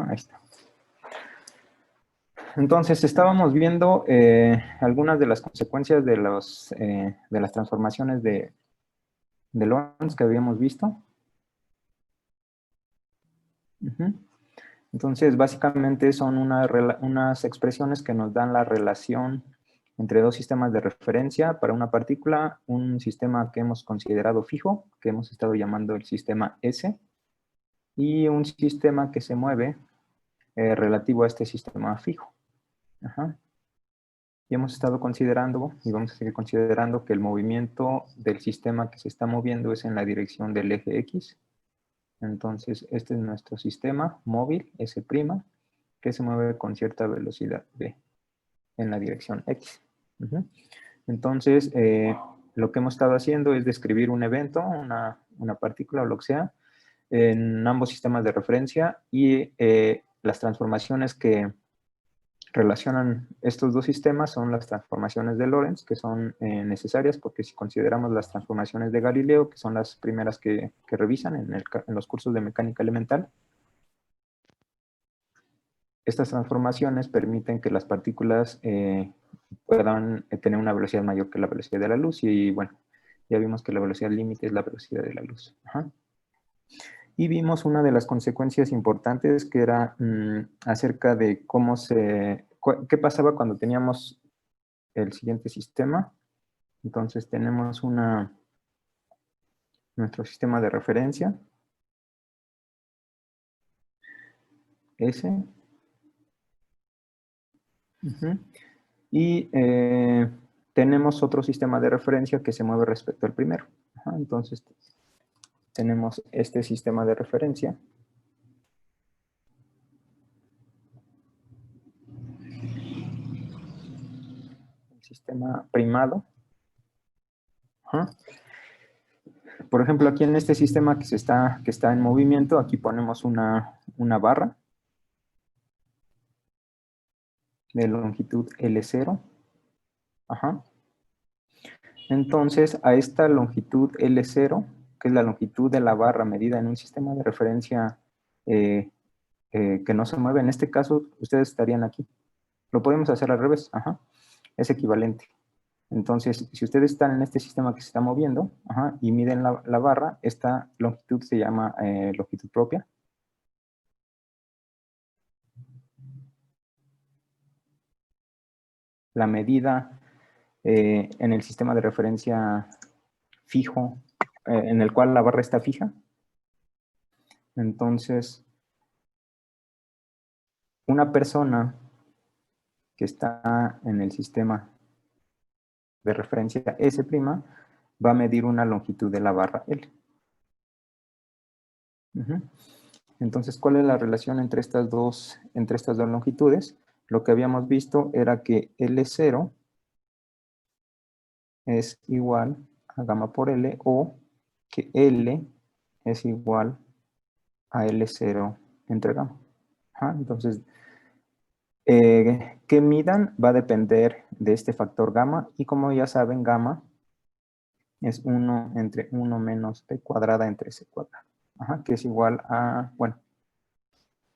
Ahí está. Entonces, estábamos viendo algunas de las consecuencias de las transformaciones de Lorentz que habíamos visto. Entonces, básicamente son unas expresiones que nos dan la relación entre dos sistemas de referencia para una partícula, un sistema que hemos considerado fijo, que hemos estado llamando el sistema S, y un sistema que se mueve relativo a este sistema fijo. Y hemos estado considerando, y vamos a seguir considerando, que el movimiento del sistema que se está moviendo es en la dirección del eje X. Entonces, este es nuestro sistema móvil, S', que se mueve con cierta velocidad v en la dirección X. Entonces, lo que hemos estado haciendo es describir un evento, una partícula o lo que sea, en ambos sistemas de referencia y las transformaciones que relacionan estos dos sistemas son las transformaciones de Lorentz, que son necesarias porque si consideramos las transformaciones de Galileo, que son las primeras que revisan en los cursos de mecánica elemental, estas transformaciones permiten que las partículas puedan tener una velocidad mayor que la velocidad de la luz y bueno, ya vimos que la velocidad límite es la velocidad de la luz. Y vimos una de las consecuencias importantes que era acerca de qué pasaba cuando teníamos el siguiente sistema. Entonces tenemos nuestro sistema de referencia, S. Y tenemos otro sistema de referencia que se mueve respecto al primero. Entonces tenemos este sistema de referencia. El sistema primado. Por ejemplo, aquí en este sistema que está en movimiento, aquí ponemos una barra de longitud L0. Entonces, a esta longitud L0, que es la longitud de la barra medida en un sistema de referencia que no se mueve, en este caso, ustedes estarían aquí. Lo podemos hacer al revés, es equivalente. Entonces, si ustedes están en este sistema que se está moviendo y miden la barra, esta longitud se llama longitud propia. La medida en el sistema de referencia fijo, en el cual la barra está fija. Entonces, una persona que está en el sistema de referencia S', va a medir una longitud de la barra L. Entonces, ¿cuál es la relación entre estas dos longitudes? Lo que habíamos visto era que L0 es igual a gamma por L, o que L es igual a L0 entre gamma. Entonces, que midan va a depender de este factor gamma, y como ya saben, gamma es 1 entre 1 menos p cuadrada entre c cuadrada, que es igual a, bueno,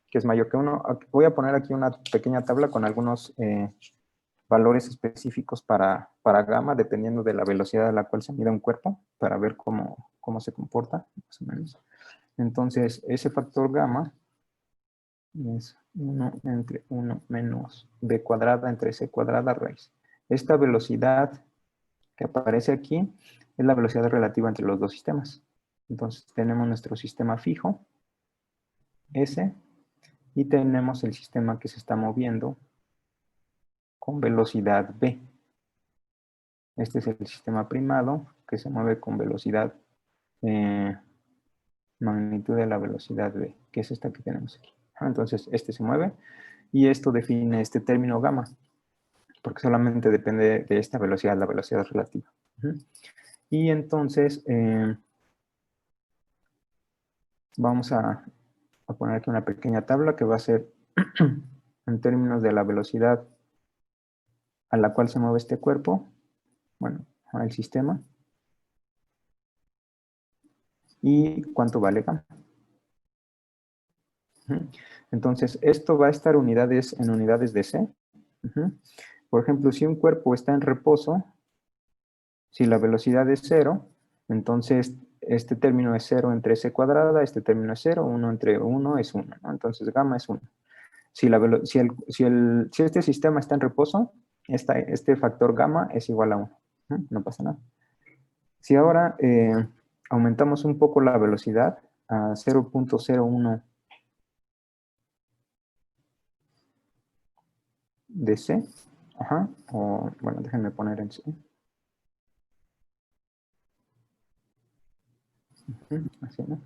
que es mayor que 1. Voy a poner aquí una pequeña tabla con algunos valores específicos para gamma, dependiendo de la velocidad a la cual se mide un cuerpo, para ver cómo se comporta, más o menos. Entonces, ese factor gamma es 1 entre 1 menos b cuadrada entre c cuadrada raíz. Esta velocidad que aparece aquí es la velocidad relativa entre los dos sistemas. Entonces tenemos nuestro sistema fijo, S, y tenemos el sistema que se está moviendo con velocidad v. Este es el sistema primado que se mueve con velocidad magnitud de la velocidad v, que es esta que tenemos aquí. Entonces este se mueve y esto define este término gamma, porque solamente depende de esta velocidad, la velocidad relativa. Y entonces vamos a poner aquí una pequeña tabla que va a ser en términos de la velocidad a la cual se mueve este cuerpo, bueno, el sistema, y cuánto vale gamma. Entonces, esto va a estar en unidades de C. Por ejemplo, si un cuerpo está en reposo, si la velocidad es 0, entonces este término es 0 entre C cuadrada, este término es 0, 1 entre 1 es 1, ¿no? Entonces gamma es 1. Si este sistema está en reposo, este factor gamma es igual a 1. No pasa nada. Si ahora aumentamos un poco la velocidad a 0.01 de C, o bueno, déjenme poner en C. Así, ¿no?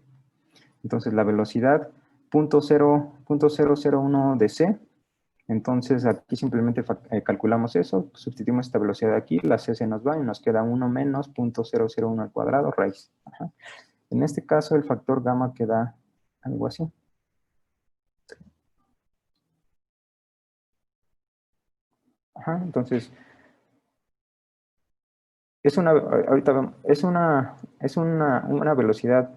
Entonces la velocidad 0.001 de C. Entonces aquí simplemente calculamos eso, sustituimos esta velocidad aquí, la C se nos va y nos queda 1 menos 0.001 al cuadrado raíz. En este caso el factor gamma queda algo así. Entonces es una velocidad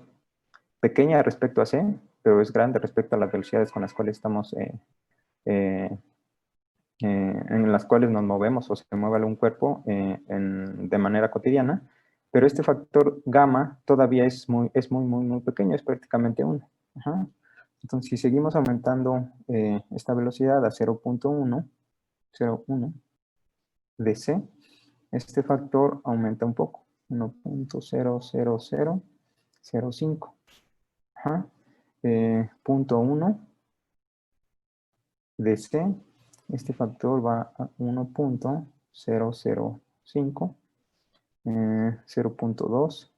pequeña respecto a C, pero es grande respecto a las velocidades con las cuales estamos en las cuales nos movemos o se mueve algún cuerpo de manera cotidiana, pero este factor gamma todavía es muy pequeño, es prácticamente 1. Entonces, si seguimos aumentando esta velocidad a 0.1 de C, este factor aumenta un poco, 1.00005. Punto 1 de C, este factor va a 1.005, 0.2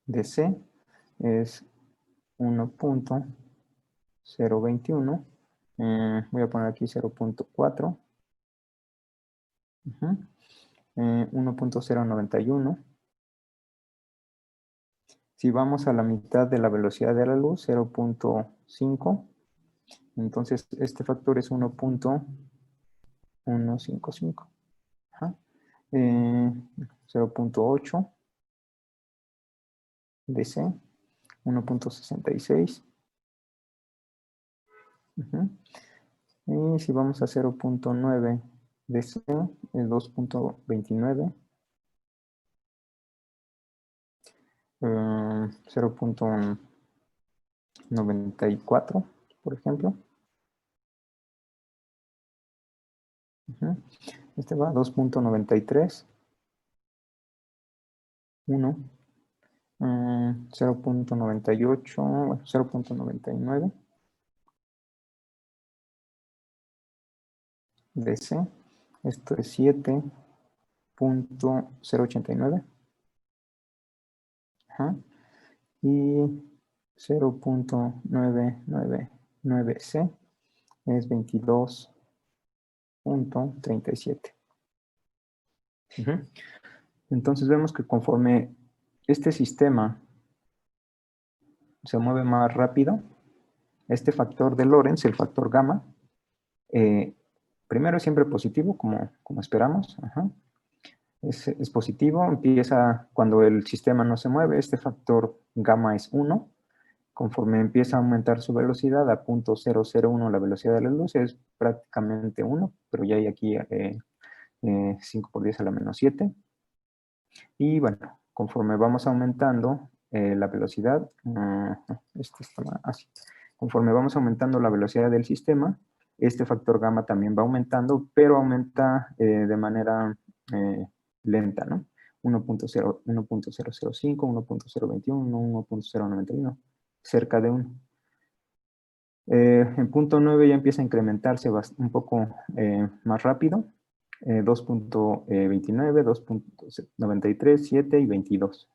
de C es 1.021, voy a poner aquí 0.4, 1.091. Si vamos a la mitad de la velocidad de la luz, 0.5, entonces este factor es 1.155. 0.8 de C, 1.66. Y si vamos a 0.9 de C, es 2.29. 0.94, por ejemplo. Este va a 2.93. 1. 0.98, bueno, 0.99 de C. Esto es 7.089. Y 0.999C es 22.37. Entonces vemos que conforme este sistema se mueve más rápido, este factor de Lorentz, el factor gamma, primero es siempre positivo, como esperamos. Es positivo, empieza cuando el sistema no se mueve, este factor gamma es 1. Conforme empieza a aumentar su velocidad a 0.001 la velocidad de la luz, es prácticamente 1, pero ya hay aquí 5 por 10 a la menos 7. Y bueno, conforme vamos aumentando la velocidad, conforme vamos aumentando la velocidad del sistema, este factor gamma también va aumentando, pero aumenta de manera lenta, ¿no? 1.005, 1.021, 1.091, cerca de 1. En punto 9 ya empieza a incrementarse un poco más rápido. 2.29, 2.93, 7 y 22.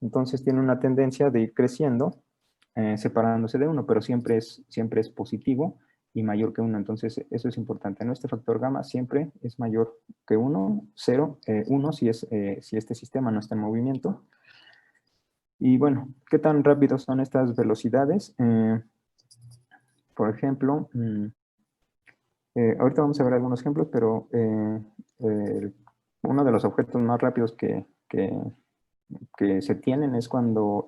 Entonces tiene una tendencia de ir creciendo, separándose de 1, pero siempre es positivo y mayor que 1. Entonces eso es importante, ¿no? Este factor gamma siempre es mayor que 1, 0, 1 si este sistema no está en movimiento. Y bueno, ¿qué tan rápidos son estas velocidades? Por ejemplo, ahorita vamos a ver algunos ejemplos, pero uno de los objetos más rápidos que se tienen es cuando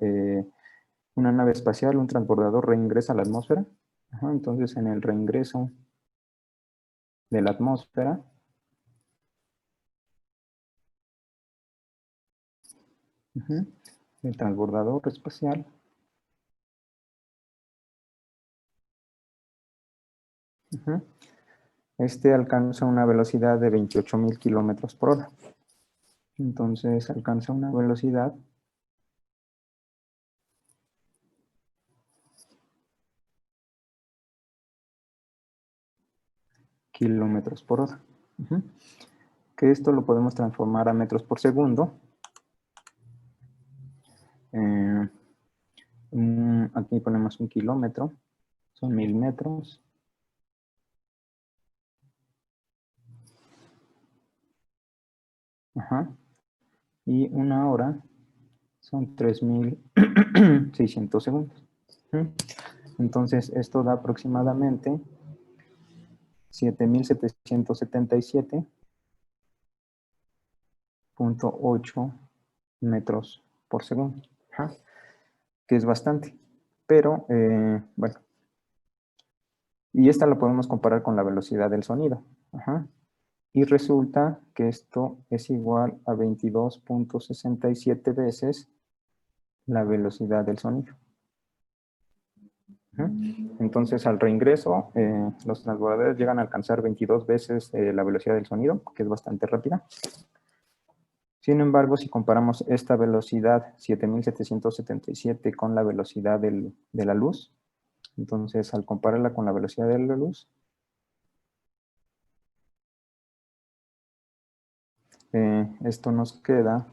Una nave espacial, un transbordador reingresa a la atmósfera. Ajá, entonces, en el reingreso de la atmósfera, el transbordador espacial este alcanza una velocidad de 28.000 kilómetros por hora. Entonces alcanza una velocidad kilómetros por hora. Que esto lo podemos transformar a metros por segundo. Aquí ponemos 1 kilómetro, son 1000 metros. Y 1 hora son 3600 segundos. Entonces esto da aproximadamente 7777.8 metros por segundo, que es bastante. Pero, bueno, y esta la podemos comparar con la velocidad del sonido. Y resulta que esto es igual a 22.67 veces la velocidad del sonido. Entonces, al reingreso, los transbordadores llegan a alcanzar 22 veces la velocidad del sonido, que es bastante rápida. Sin embargo, si comparamos esta velocidad 7777 con la velocidad de la luz, entonces al compararla con la velocidad de la luz, esto nos queda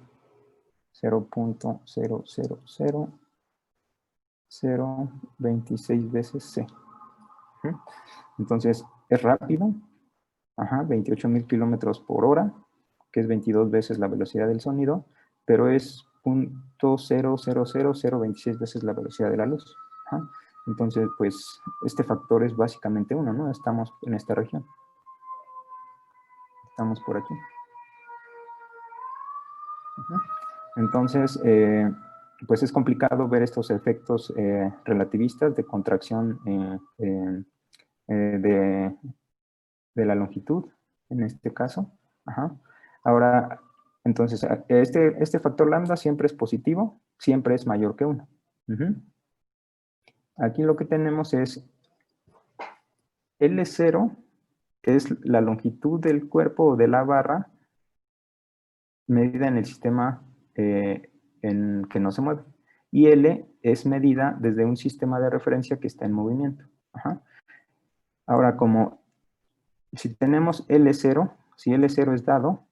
0.000026 veces c. Entonces, es rápido, 28.000 kilómetros por hora, que es 22 veces la velocidad del sonido, pero es 0.000026 veces la velocidad de la luz. Entonces, pues, este factor es básicamente 1, ¿no? Estamos en esta región. Estamos por aquí. Entonces, pues es complicado ver estos efectos relativistas de contracción de la longitud, en este caso. Ahora, entonces, este factor lambda siempre es positivo, siempre es mayor que 1. Aquí lo que tenemos es L0, es la longitud del cuerpo o de la barra medida en el sistema en que no se mueve. Y L es medida desde un sistema de referencia que está en movimiento. Ahora, como si tenemos L0, si L0 es dado,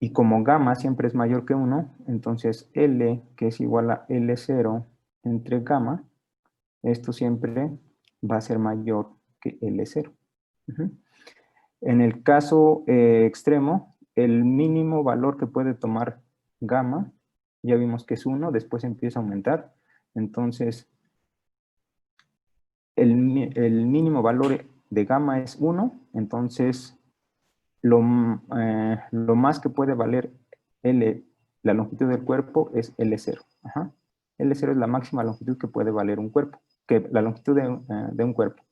y como gamma siempre es mayor que 1, entonces L, que es igual a L0 entre gamma, esto siempre va a ser mayor que L0. En el caso extremo, el mínimo valor que puede tomar gamma, ya vimos que es 1, después empieza a aumentar. Entonces, el mínimo valor de gamma es 1, entonces lo más que puede valer la longitud del cuerpo es L0. L0 es la máxima longitud que puede valer un cuerpo, la longitud de un cuerpo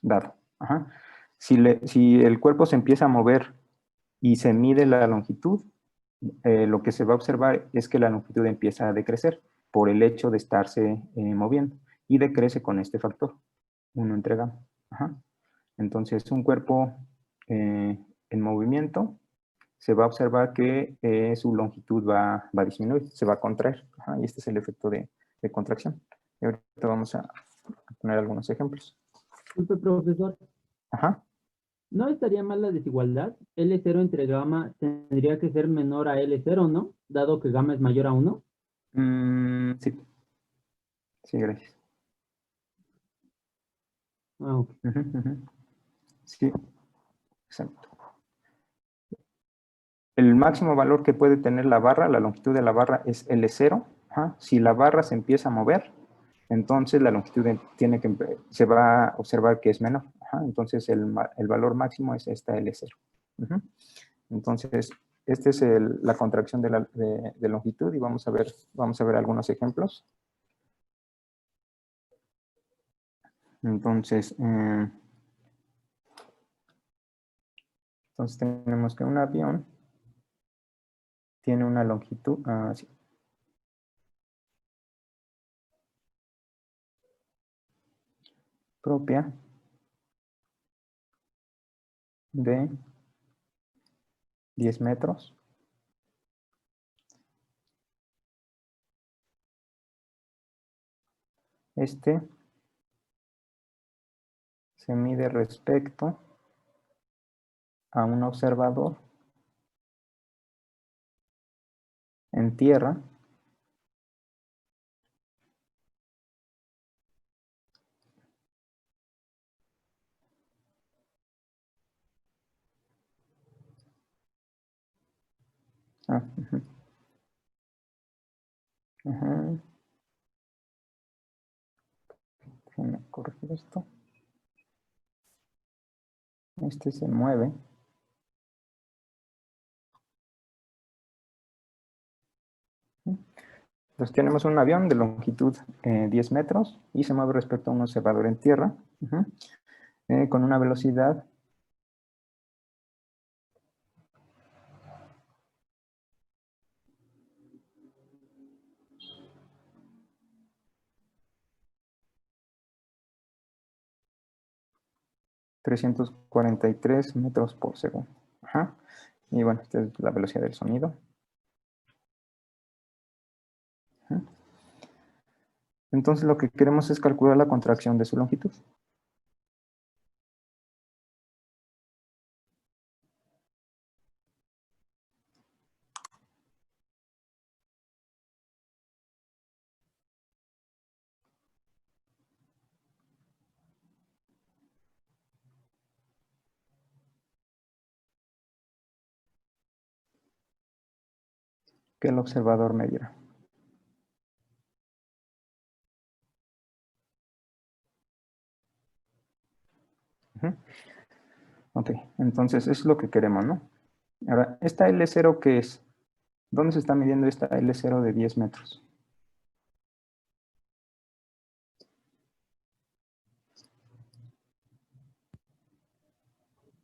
dado. Si el cuerpo se empieza a mover y se mide la longitud, lo que se va a observar es que la longitud empieza a decrecer por el hecho de estarse moviendo y decrece con este factor, 1 entre gamma. Entonces, un cuerpo en movimiento se va a observar que su longitud va a disminuir, se va a contraer. Y este es el efecto de contracción. Y ahorita vamos a poner algunos ejemplos. Disculpe, profesor. ¿No estaría mal la desigualdad? L0 entre gamma tendría que ser menor a L0, ¿no? Dado que gamma es mayor a 1. Sí. Sí, gracias. Okay. Sí, exacto. El máximo valor que puede tener la barra, la longitud de la barra es L0. Si la barra se empieza a mover, entonces la longitud se va a observar que es menor. Entonces el valor máximo es esta L0. Entonces, esta es la contracción de longitud y vamos a ver algunos ejemplos. Entonces tenemos que un avión tiene una longitud así. Propia de 10 metros. Este se mide respecto a un observador en tierra Déjenme corregir esto. Este se mueve. Entonces tenemos un avión de longitud 10 metros y se mueve respecto a un observador en tierra con una velocidad de 343 metros por segundo. Y bueno, esta es la velocidad del sonido. Entonces lo que queremos es calcular la contracción de su longitud. Que el observador medirá. Ok, entonces es lo que queremos, ¿no? Ahora, ¿esta L0 qué es? ¿Dónde se está midiendo esta L0 de 10 metros?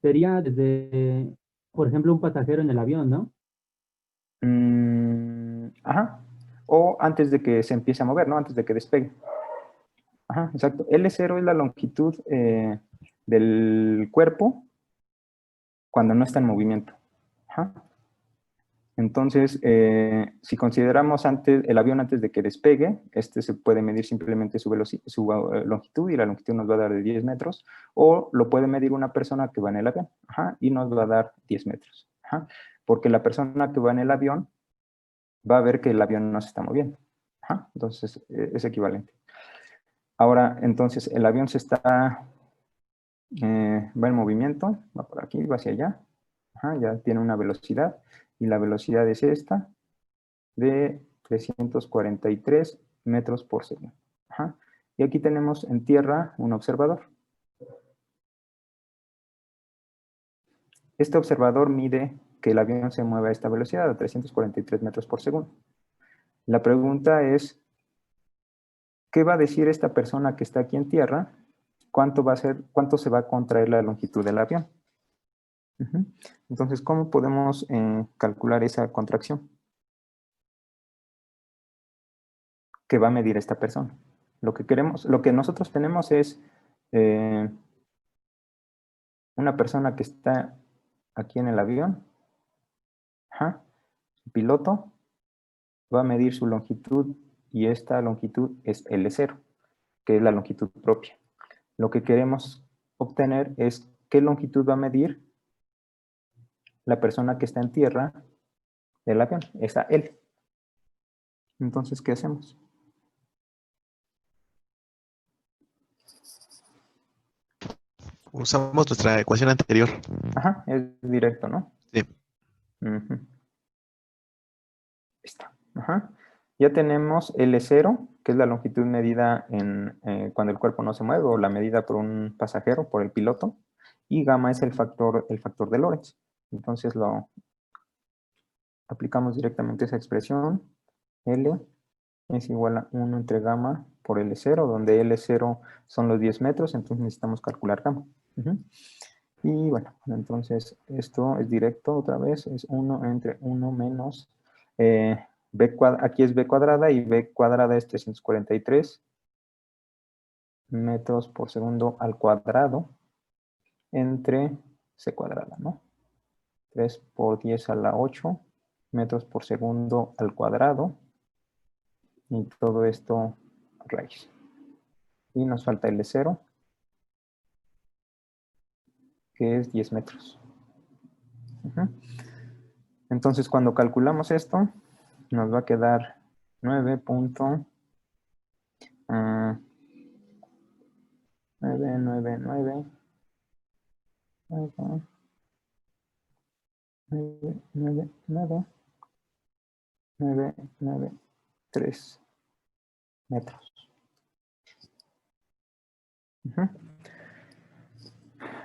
Sería desde, por ejemplo, un pasajero en el avión, ¿no? Ajá. O antes de que se empiece a mover, ¿no? Antes de que despegue. Ajá, exacto. L0 es la longitud del cuerpo cuando no está en movimiento. Ajá. Entonces, si consideramos el avión antes de que despegue, este se puede medir simplemente su longitud y la longitud nos va a dar de 10 metros, o lo puede medir una persona que va en el avión y nos va a dar 10 metros. Porque la persona que va en el avión va a ver que el avión no se está moviendo. Entonces, es equivalente. Ahora, entonces, el avión va en movimiento, va por aquí, va hacia allá. Ya tiene una velocidad, y la velocidad es esta, de 343 metros por segundo. Y aquí tenemos en tierra un observador. Este observador mide que el avión se mueve a esta velocidad, a 343 metros por segundo. La pregunta es, ¿qué va a decir esta persona que está aquí en tierra? ¿Cuánto se va a contraer la longitud del avión? Entonces, ¿cómo podemos calcular esa contracción que va a medir esta persona? Lo que nosotros tenemos es una persona que está aquí en el avión, el piloto va a medir su longitud y esta longitud es L0, que es la longitud propia. Lo que queremos obtener es qué longitud va a medir la persona que está en tierra del avión, esa L. Entonces, ¿qué hacemos? Usamos nuestra ecuación anterior. Es directo, ¿no? Sí. Está. Ya tenemos L0, que es la longitud medida cuando el cuerpo no se mueve, o la medida por un pasajero, por el piloto, y gamma es el factor de Lorentz. Entonces aplicamos directamente esa expresión. L es igual a 1 entre gamma por L0, donde L0 son los 10 metros, entonces necesitamos calcular gamma. Y bueno, entonces esto es directo otra vez, es 1 entre 1 menos aquí es b cuadrada y b cuadrada es 343 metros por segundo al cuadrado entre c cuadrada, ¿no? 3 por 10 a la 8 metros por segundo al cuadrado y todo esto raíz. Y nos falta L0, que es 10 metros. Entonces, cuando calculamos esto, nos va a quedar 9.999 993 metros.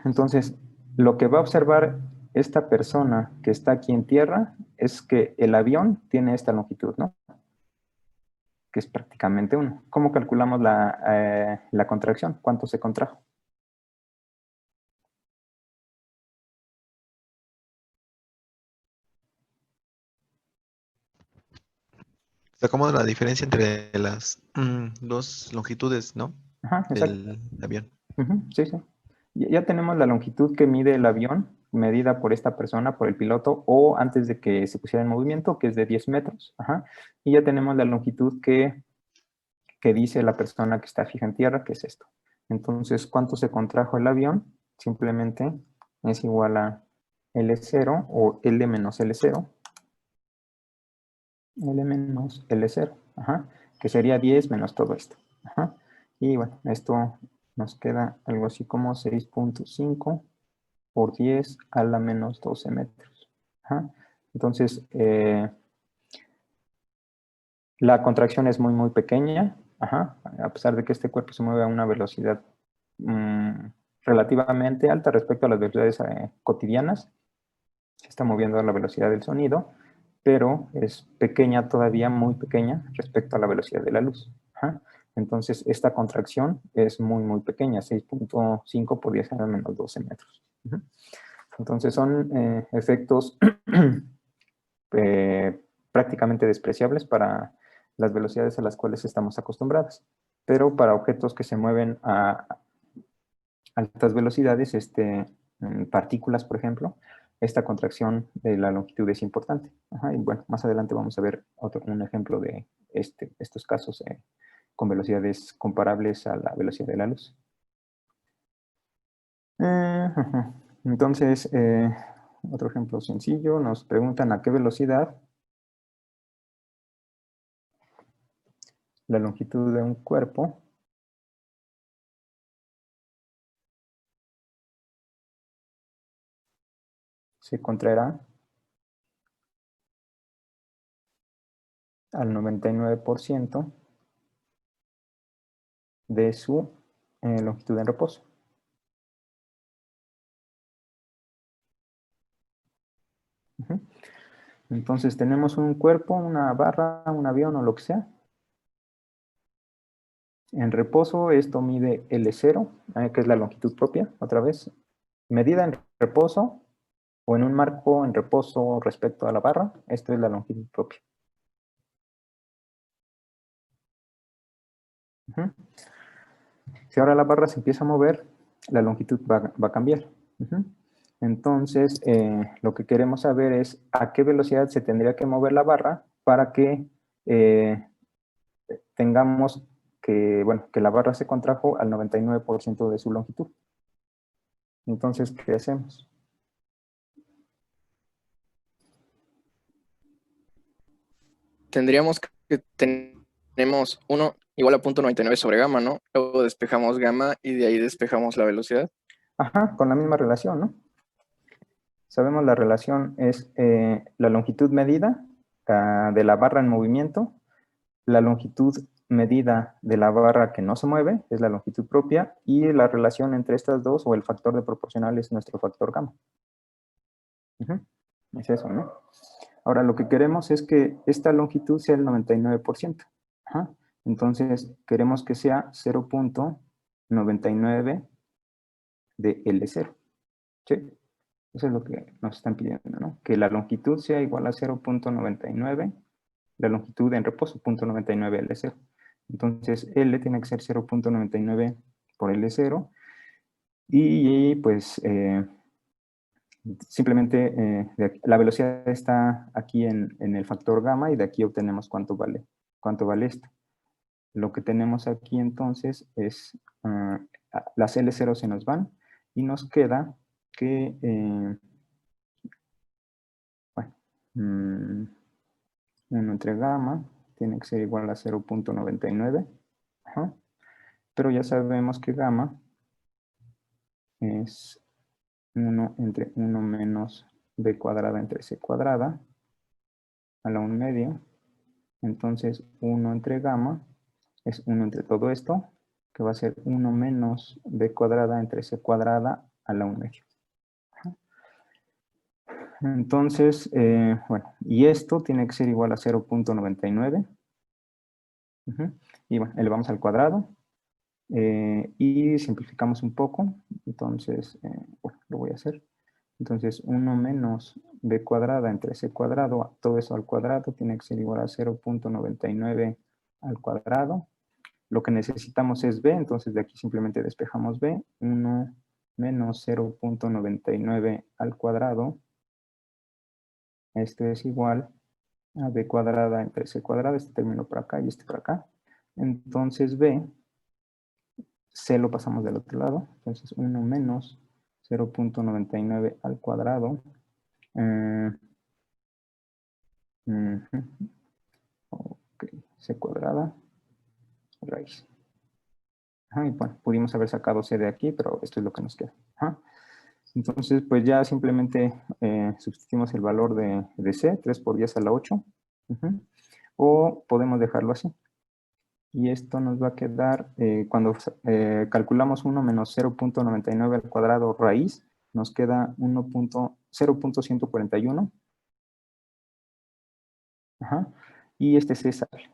Entonces, lo que va a observar esta persona que está aquí en tierra es que el avión tiene esta longitud, ¿no? Que es prácticamente 1. ¿Cómo calculamos la contracción? ¿Cuánto se contrajo? Sacamos la diferencia entre las dos longitudes, ¿no? Ajá, exacto. Del avión. Sí, sí. Ya tenemos la longitud que mide el avión, medida por esta persona, por el piloto, o antes de que se pusiera en movimiento, que es de 10 metros. Ajá. Y ya tenemos la longitud que dice la persona que está fija en tierra, que es esto. Entonces, ¿cuánto se contrajo el avión? Simplemente es igual a L0 o L menos L0. L menos L0, ajá, que sería 10 menos todo esto. Ajá. Y bueno, esto nos queda algo así como 6.5 por 10 a la menos 12 metros. Ajá. Entonces, la contracción es muy, muy pequeña, ajá, a pesar de que este cuerpo se mueve a una velocidad relativamente alta respecto a las velocidades cotidianas. Se está moviendo a la velocidad del sonido, pero es pequeña todavía, muy pequeña respecto a la velocidad de la luz. Ajá. Entonces, esta contracción es muy, muy pequeña, 6.5 por 10 a la menos 12 metros. Entonces, son efectos prácticamente despreciables para las velocidades a las cuales estamos acostumbrados. Pero para objetos que se mueven a altas velocidades, partículas, por ejemplo, esta contracción de la longitud es importante. Ajá, y bueno, más adelante vamos a ver un ejemplo de estos casos con velocidades comparables a la velocidad de la luz. Entonces, otro ejemplo sencillo, nos preguntan a qué velocidad la longitud de un cuerpo se contraerá al 99% de su longitud en reposo. Entonces tenemos un cuerpo, una barra, un avión o lo que sea. En reposo esto mide L0, que es la longitud propia, otra vez. Medida en reposo o en un marco en reposo respecto a la barra, esto es la longitud propia. Si ahora la barra se empieza a mover, la longitud va a cambiar. Entonces, lo que queremos saber es a qué velocidad se tendría que mover la barra para que tengamos que la barra se contrajo al 99% de su longitud. Entonces, ¿qué hacemos? Tendríamos que tenemos 1 igual a 0.99 sobre gamma, ¿no? Luego despejamos gamma y de ahí despejamos la velocidad. Ajá, con la misma relación, ¿no? Sabemos la relación es la longitud medida de la barra en movimiento, la longitud medida de la barra que no se mueve, es la longitud propia, y la relación entre estas dos, o el factor de proporcional, es nuestro factor gamma. Es eso, ¿no? Ahora, lo que queremos es que esta longitud sea el 99%. Ajá. Entonces, queremos que sea 0.99 de L0. ¿Sí? Eso es lo que nos están pidiendo, ¿no? Que la longitud sea igual a 0.99, la longitud en reposo, 0.99 L0. Entonces, L tiene que ser 0.99 por L0. Y pues simplemente la velocidad está aquí en el factor gamma y de aquí obtenemos cuánto vale esto. Lo que tenemos aquí entonces es las L0 se nos van y nos queda que, bueno, 1 entre gamma tiene que ser igual a 0.99. Pero ya sabemos que gamma es 1 entre 1 menos b cuadrada entre c cuadrada a la 1 medio. Entonces 1 entre gamma es 1 entre todo esto, que va a ser 1 menos b cuadrada entre c cuadrada a la 1 medio. Entonces, bueno, y esto tiene que ser igual a 0.99. Y bueno, elevamos al cuadrado. Y simplificamos un poco. Entonces, bueno, lo voy a hacer. Entonces, 1 menos b cuadrada entre c cuadrado, todo eso al cuadrado, tiene que ser igual a 0.99 al cuadrado. Lo que necesitamos es b, entonces de aquí simplemente despejamos b. 1 menos 0.99 al cuadrado. Esto es igual a b cuadrada entre c cuadrado. Este término por acá y este por acá. Entonces b, c lo pasamos del otro lado. Entonces 1 menos 0.99 al cuadrado. Ok, c cuadrada, raíz. Y bueno, pudimos haber sacado c de aquí, pero esto es lo que nos queda. Entonces, pues ya simplemente sustituimos el valor de c, 3 por 10 a la 8. O podemos dejarlo así. Y esto nos va a quedar, cuando calculamos 1 menos 0.99 al cuadrado raíz, nos queda 0.141. Y este c sale.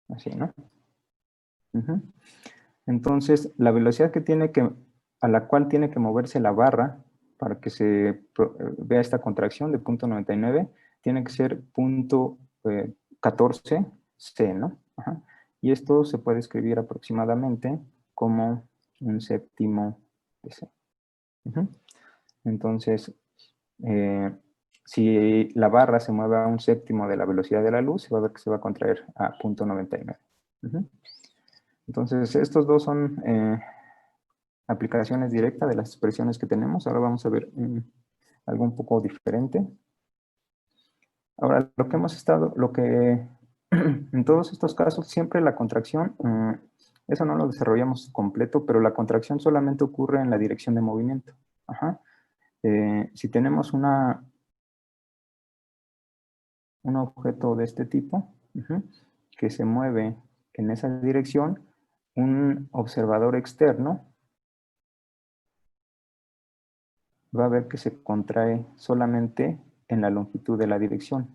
Así, ¿no? Entonces, la velocidad a la cual tiene que moverse la barra para que se vea esta contracción de 0.99, tiene que ser 0.14 c, ¿no? Y esto se puede escribir aproximadamente como 1/7 de c. Entonces, si la barra se mueve a 1/7 de la velocidad de la luz, se va a ver que se va a contraer a 0.99. Entonces, estos dos son aplicaciones directas de las expresiones que tenemos. Ahora vamos a ver algo un poco diferente. Ahora, en todos estos casos, siempre la contracción, eso no lo desarrollamos completo, pero la contracción solamente ocurre en la dirección de movimiento. Si tenemos un objeto de este tipo, que se mueve en esa dirección, un observador externo va a ver que se contrae solamente en la longitud de la dirección.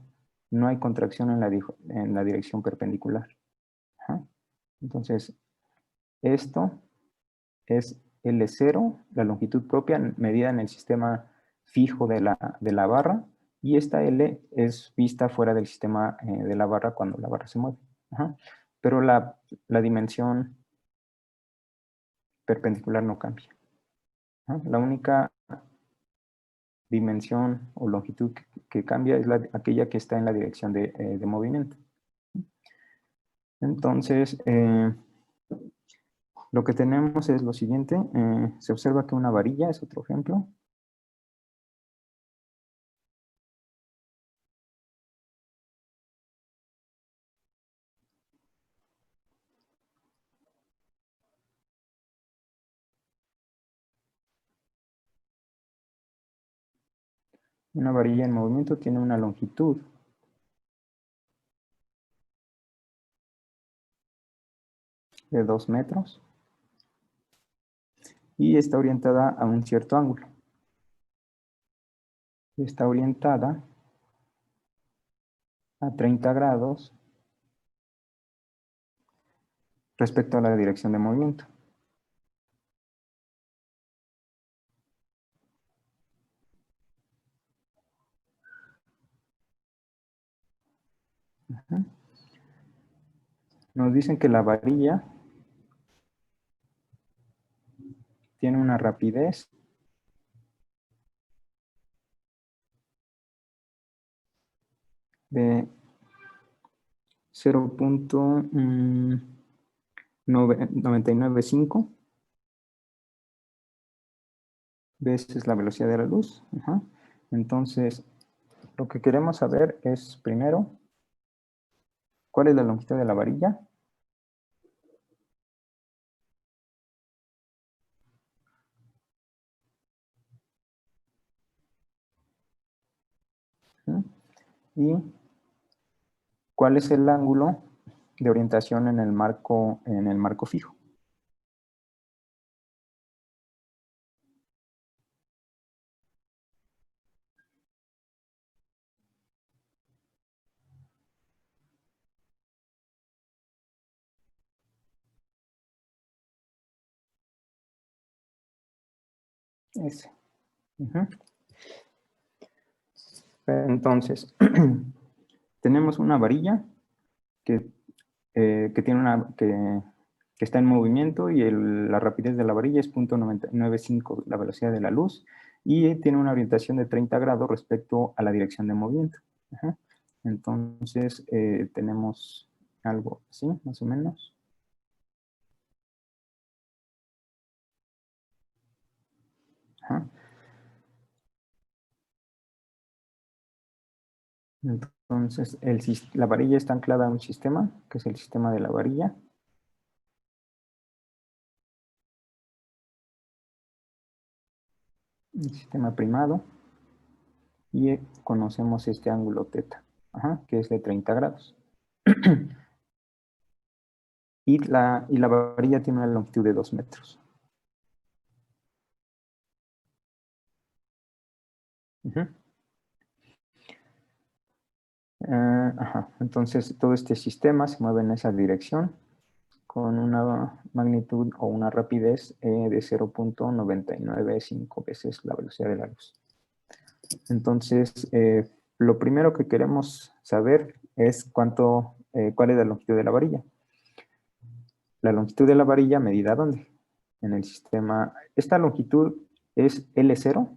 No hay contracción en la dirección perpendicular. Entonces, esto es L0, la longitud propia medida en el sistema fijo de la barra, y esta L es vista fuera del sistema de la barra cuando la barra se mueve. Pero la dimensión perpendicular no cambia. La única dimensión o longitud que cambia es aquella que está en la dirección de movimiento. Entonces, lo que tenemos es lo siguiente. Se observa que una varilla es otro ejemplo. Una varilla en movimiento tiene una longitud de 2 metros y está orientada a un cierto ángulo. Está orientada a 30 grados respecto a la dirección de movimiento. Nos dicen que la varilla tiene una rapidez de 0.995 veces la velocidad de la luz. Entonces, lo que queremos saber es, primero, ¿cuál es la longitud de la varilla? Y ¿cuál es el ángulo de orientación en el marco fijo? Ese. Entonces, tenemos una varilla que está en movimiento y la rapidez de la varilla es 0.995 la velocidad de la luz y tiene una orientación de 30 grados respecto a la dirección de movimiento. Entonces, tenemos algo así, más o menos. Entonces, la varilla está anclada a un sistema, que es el sistema de la varilla. El sistema primado. Y conocemos este ángulo θ, que es de 30 grados. y la varilla tiene una longitud de 2 metros. Entonces, todo este sistema se mueve en esa dirección con una magnitud o una rapidez de 0.995 veces la velocidad de la luz. Entonces, lo primero que queremos saber es cuál es la longitud de la varilla. La longitud de la varilla medida ¿dónde? En el sistema. ¿Esta longitud es L0?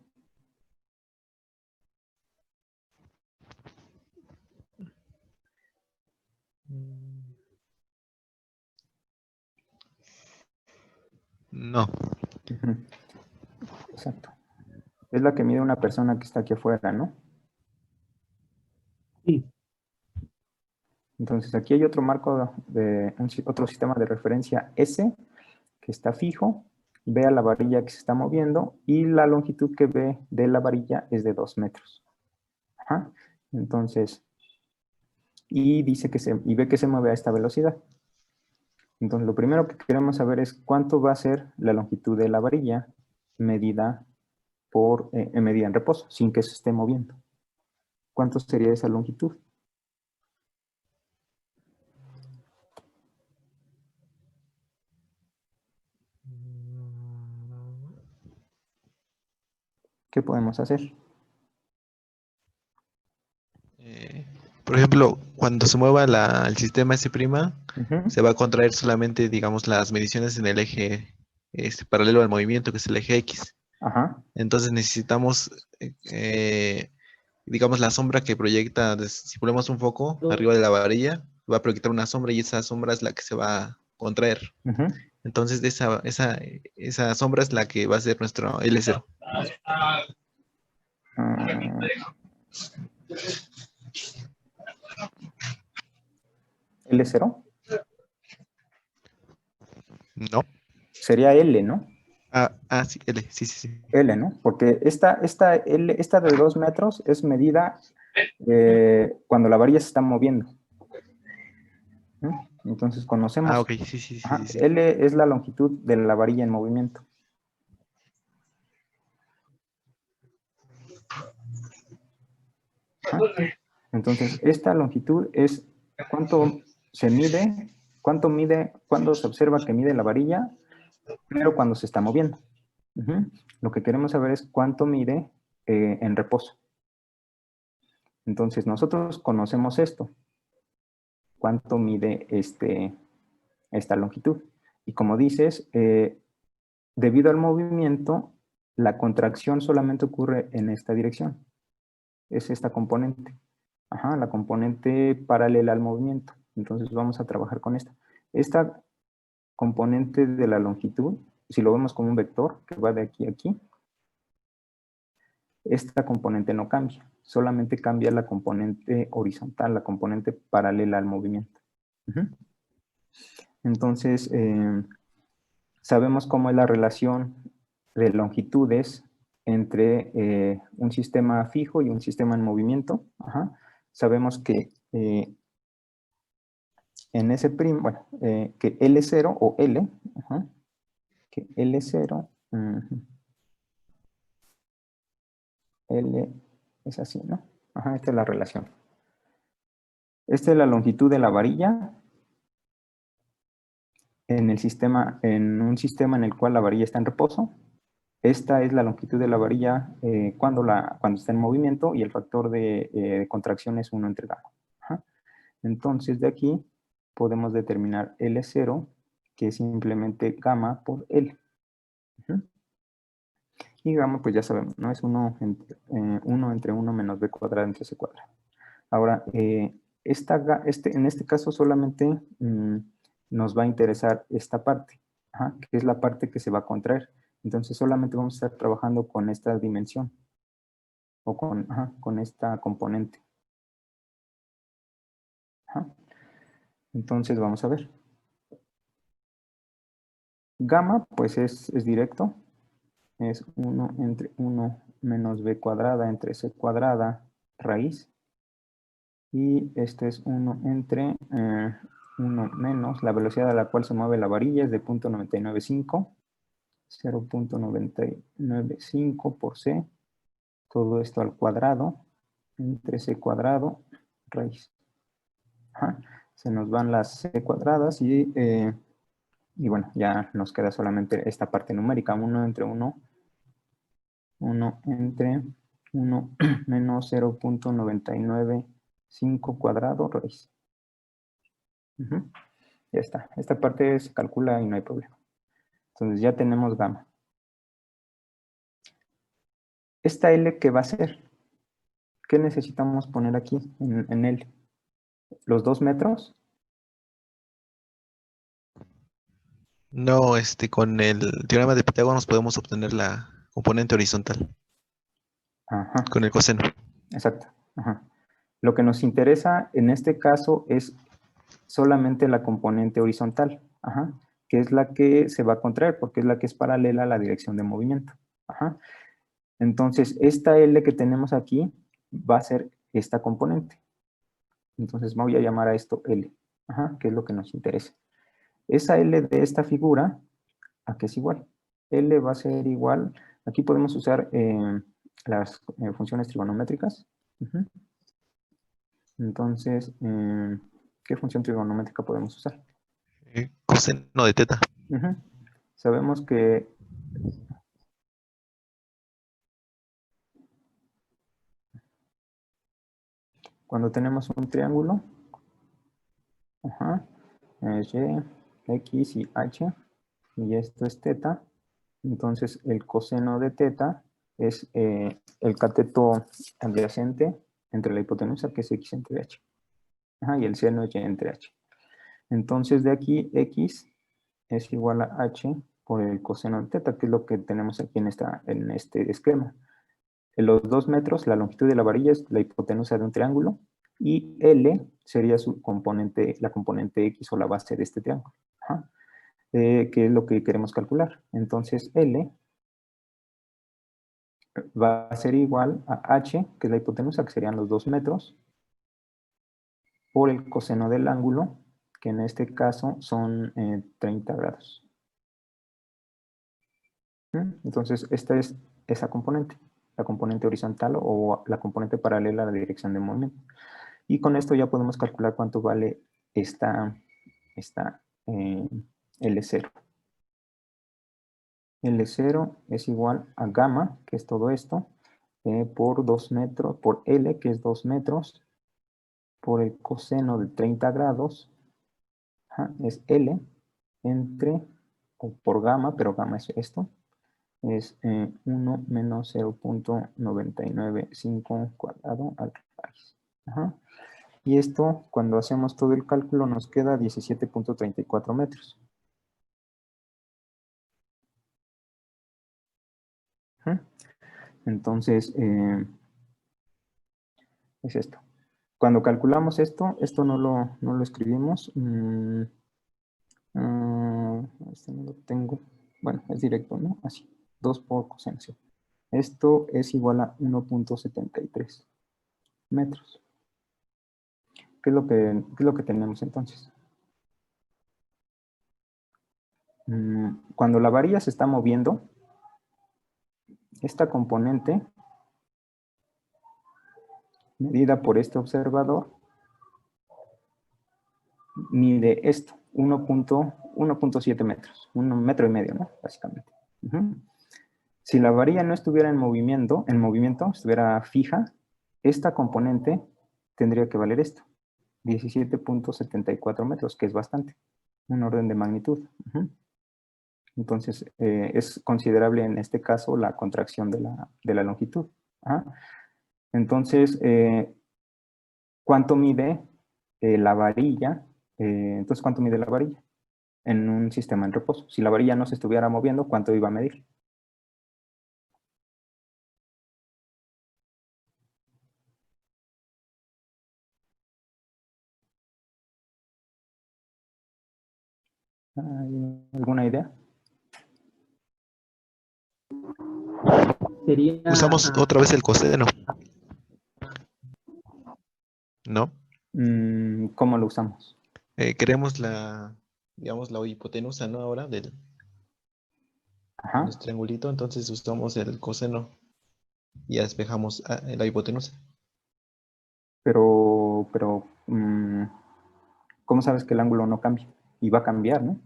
No. Exacto. Es la que mide una persona que está aquí afuera, ¿no? Sí. Entonces aquí hay otro marco otro sistema de referencia S que está fijo. Ve a la varilla que se está moviendo y la longitud que ve de la varilla es de 2 metros. Entonces, y ve que se mueve a esta velocidad. Entonces, lo primero que queremos saber es cuánto va a ser la longitud de la varilla medida en reposo, sin que se esté moviendo. ¿Cuánto sería esa longitud? ¿Qué podemos hacer? Por ejemplo, cuando se mueva el sistema S', se va a contraer solamente, digamos, las mediciones en el eje paralelo al movimiento, que es el eje X. Entonces necesitamos, digamos, la sombra que proyecta, si ponemos un foco arriba de la varilla, va a proyectar una sombra y esa sombra es la que se va a contraer. Entonces esa sombra es la que va a ser nuestro L0. ¿L0? No. Sería L, ¿no? Sí, L, sí. L, ¿no? Porque esta de 2 metros es medida cuando la varilla se está moviendo. Entonces conocemos. Ok, sí. L es la longitud de la varilla en movimiento. Entonces, esta longitud es cuánto se mide, cuándo se observa que mide la varilla, pero cuando se está moviendo. Lo que queremos saber es cuánto mide en reposo. Entonces, nosotros conocemos esto. Cuánto mide esta longitud. Y como dices, debido al movimiento, la contracción solamente ocurre en esta dirección. Es esta componente. La componente paralela al movimiento. Entonces vamos a trabajar con esta. Esta componente de la longitud, si lo vemos como un vector que va de aquí a aquí, esta componente no cambia. Solamente cambia la componente horizontal, la componente paralela al movimiento. Entonces, sabemos cómo es la relación de longitudes entre un sistema fijo y un sistema en movimiento. Sabemos que en ese bueno, que L0 o L, que L0, L es así, ¿no? Esta es la relación. Esta es la longitud de la varilla en un sistema en el cual la varilla está en reposo. Esta es la longitud de la varilla cuando está en movimiento y el factor de contracción es 1 entre gamma. Entonces, de aquí podemos determinar L0, que es simplemente gamma por L. Y gamma, pues ya sabemos, ¿no? Es 1 entre 1 menos b cuadrado entre c cuadrado. Ahora, en este caso solamente nos va a interesar esta parte, que es la parte que se va a contraer. Entonces solamente vamos a estar trabajando con esta dimensión o con esta componente. Entonces vamos a ver. Gamma, pues es directo. Es 1 entre 1 menos b cuadrada entre c cuadrada raíz. Y este es 1 entre 1 menos la velocidad a la cual se mueve la varilla es de 0.995. 0.995 por c. Todo esto al cuadrado entre c cuadrado raíz. Se nos van las c cuadradas y bueno, ya nos queda solamente esta parte numérica. 1 entre 1 menos 0.995 cuadrado raíz. Ya está. Esta parte se calcula y no hay problema. Entonces ya tenemos gamma. ¿Esta L qué va a ser? ¿Qué necesitamos poner aquí en L? ¿Los 2 metros? No, con el teorema de Pitágoras podemos obtener la componente horizontal. Con el coseno. Exacto. Lo que nos interesa en este caso es solamente la componente horizontal, que es la que se va a contraer, porque es la que es paralela a la dirección de movimiento. Entonces, esta L que tenemos aquí va a ser esta componente. Entonces, voy a llamar a esto L, que es lo que nos interesa. Esa L de esta figura, ¿a qué es igual? L va a ser igual, aquí podemos usar las funciones trigonométricas. Entonces, ¿qué función trigonométrica podemos usar? Coseno de teta. Sabemos que cuando tenemos un triángulo, es y, x y h, y esto es teta, entonces el coseno de teta es el cateto adyacente entre la hipotenusa, que es x entre h. Y el seno es y entre h. Entonces de aquí x es igual a h por el coseno de teta, que es lo que tenemos aquí en este esquema. En los 2 metros, la longitud de la varilla es la hipotenusa de un triángulo, y L sería su componente, la componente X o la base de este triángulo, que es lo que queremos calcular. Entonces L va a ser igual a H, que es la hipotenusa, que serían los 2 metros, por el coseno del ángulo, que en este caso son 30 grados. Entonces esta es esa componente. la componente horizontal o la componente paralela a la dirección de movimiento. Y con esto ya podemos calcular cuánto vale esta L0. L0 es igual a gamma, que es todo esto, por 2 metros, por L, que es 2 metros, por el coseno de 30 grados, es L, entre, o por gamma, pero gamma es esto, es 1 menos 0.995 cuadrado al raíz. Y esto, cuando hacemos todo el cálculo, nos queda 17.34 metros. Entonces, es esto. Cuando calculamos esto no lo escribimos. Este no lo tengo. Bueno, es directo, ¿no? Así. 2 por coseno. Esto es igual a 1.73 metros. ¿Qué es lo que tenemos entonces? Cuando la varilla se está moviendo, esta componente, medida por este observador, mide esto, 1.7 metros, 1,5 metros, ¿no? Básicamente. Si la varilla no estuviera en movimiento, estuviera fija, esta componente tendría que valer esto, 17.74 metros, que es bastante, un orden de magnitud. Entonces, es considerable en este caso la contracción de la longitud. Entonces, ¿cuánto mide la varilla? Entonces, ¿cuánto mide la varilla en un sistema en reposo? Si la varilla no se estuviera moviendo, ¿cuánto iba a medir? ¿Hay alguna idea? Usamos otra vez el coseno, ¿no? ¿Cómo lo usamos? Queremos digamos, la hipotenusa, ¿no? Ahora del triangulito, entonces usamos el coseno y ya despejamos la hipotenusa. Pero, ¿cómo sabes que el ángulo no cambia? Y va a cambiar, ¿no?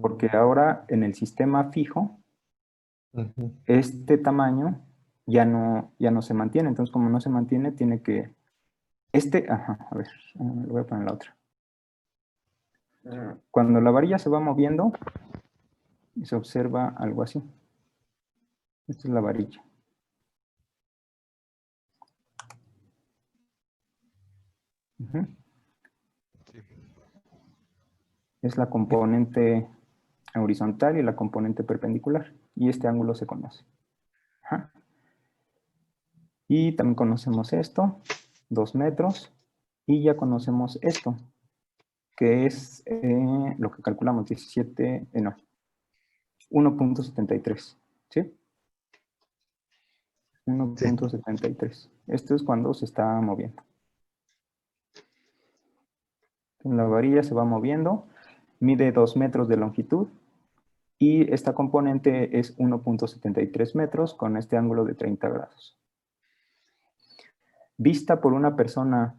Porque ahora en el sistema fijo, este tamaño ya no se mantiene. Entonces, como no se mantiene, tiene que... a ver, lo voy a poner la otra. Cuando la varilla se va moviendo, se observa algo así. Esta es la varilla. Es la componente horizontal y la componente perpendicular. Y este ángulo se conoce. Y también conocemos esto, 2 metros. Y ya conocemos esto, que es lo que calculamos, 1.73. ¿Sí? 1.73. Esto es cuando se está moviendo. La varilla se va moviendo, mide 2 metros de longitud y esta componente es 1.73 metros con este ángulo de 30 grados. Vista por una persona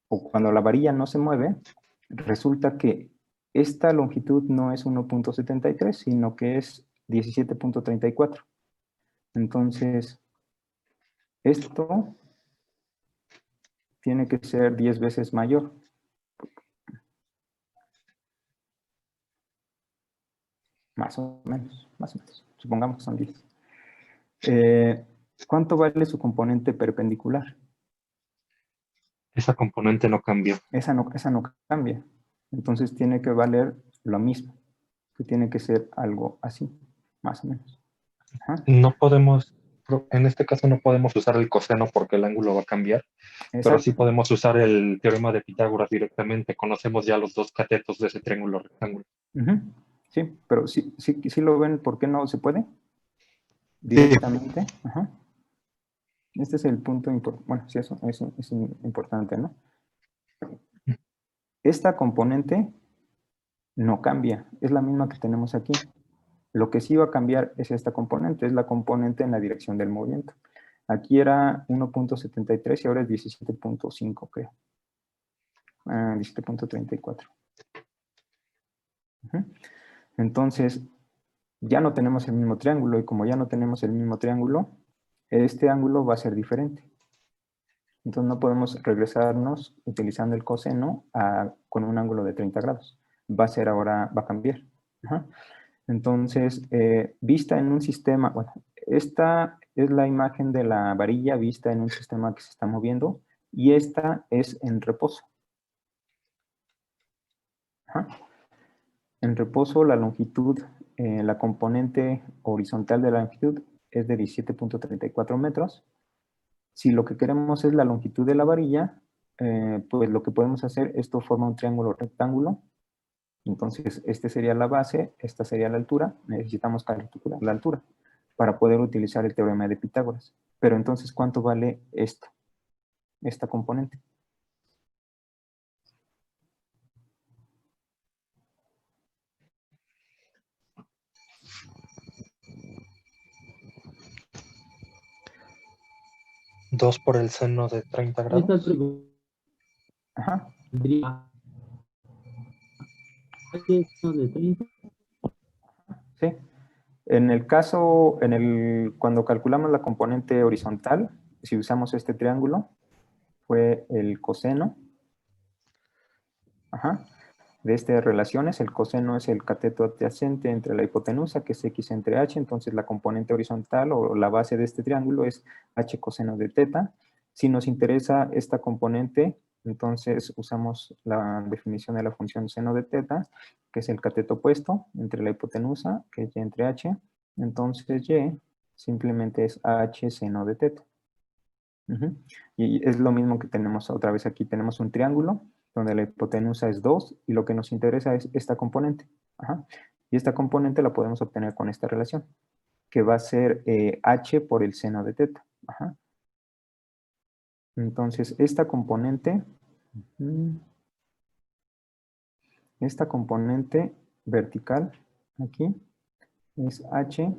o cuando la varilla no se mueve, resulta que esta longitud no es 1.73, sino que es 17.34. Entonces, esto tiene que ser 10 veces mayor. Más o menos. Supongamos que son 10. ¿Cuánto vale su componente perpendicular? Esa componente no cambia. Esa no cambia. Entonces tiene que valer lo mismo. Que tiene que ser algo así, más o menos. No podemos, en este caso no podemos usar el coseno porque el ángulo va a cambiar. Exacto. Pero sí podemos usar el teorema de Pitágoras directamente. Conocemos ya los dos catetos de ese triángulo rectángulo. Sí, pero sí lo ven, ¿por qué no se puede? Directamente. Este es el punto importante. Bueno, sí, eso es importante, ¿no? Esta componente no cambia, es la misma que tenemos aquí. Lo que sí va a cambiar es esta componente, es la componente en la dirección del movimiento. Aquí era 1.73 y ahora es 17.5, creo. 17.34. Entonces, ya no tenemos el mismo triángulo, y como ya no tenemos el mismo triángulo, este ángulo va a ser diferente. Entonces no podemos regresarnos utilizando el coseno con un ángulo de 30 grados. Va a ser ahora, va a cambiar. Entonces, vista en un sistema, bueno, esta es la imagen de la varilla vista en un sistema que se está moviendo, y esta es en reposo. En reposo, la longitud, la componente horizontal de la longitud es de 17.34 metros. Si lo que queremos es la longitud de la varilla, pues lo que podemos hacer, esto forma un triángulo rectángulo. Entonces, este sería la base, esta sería la altura. Necesitamos calcular la altura para poder utilizar el teorema de Pitágoras. Pero entonces, ¿cuánto vale esto? Esta componente. ¿2 por el seno de 30 grados? Ajá. Sí. En el caso, cuando calculamos la componente horizontal, si usamos este triángulo, fue el coseno. De estas relaciones, el coseno es el cateto adyacente entre la hipotenusa, que es x entre h, entonces la componente horizontal o la base de este triángulo es h coseno de teta. Si nos interesa esta componente, entonces usamos la definición de la función seno de teta, que es el cateto opuesto entre la hipotenusa, que es y entre h. Entonces y simplemente es h seno de teta. Y es lo mismo que tenemos otra vez aquí. Tenemos un triángulo donde la hipotenusa es 2 y lo que nos interesa es esta componente. Y esta componente la podemos obtener con esta relación, que va a ser h por el seno de teta. Entonces, esta componente vertical aquí es h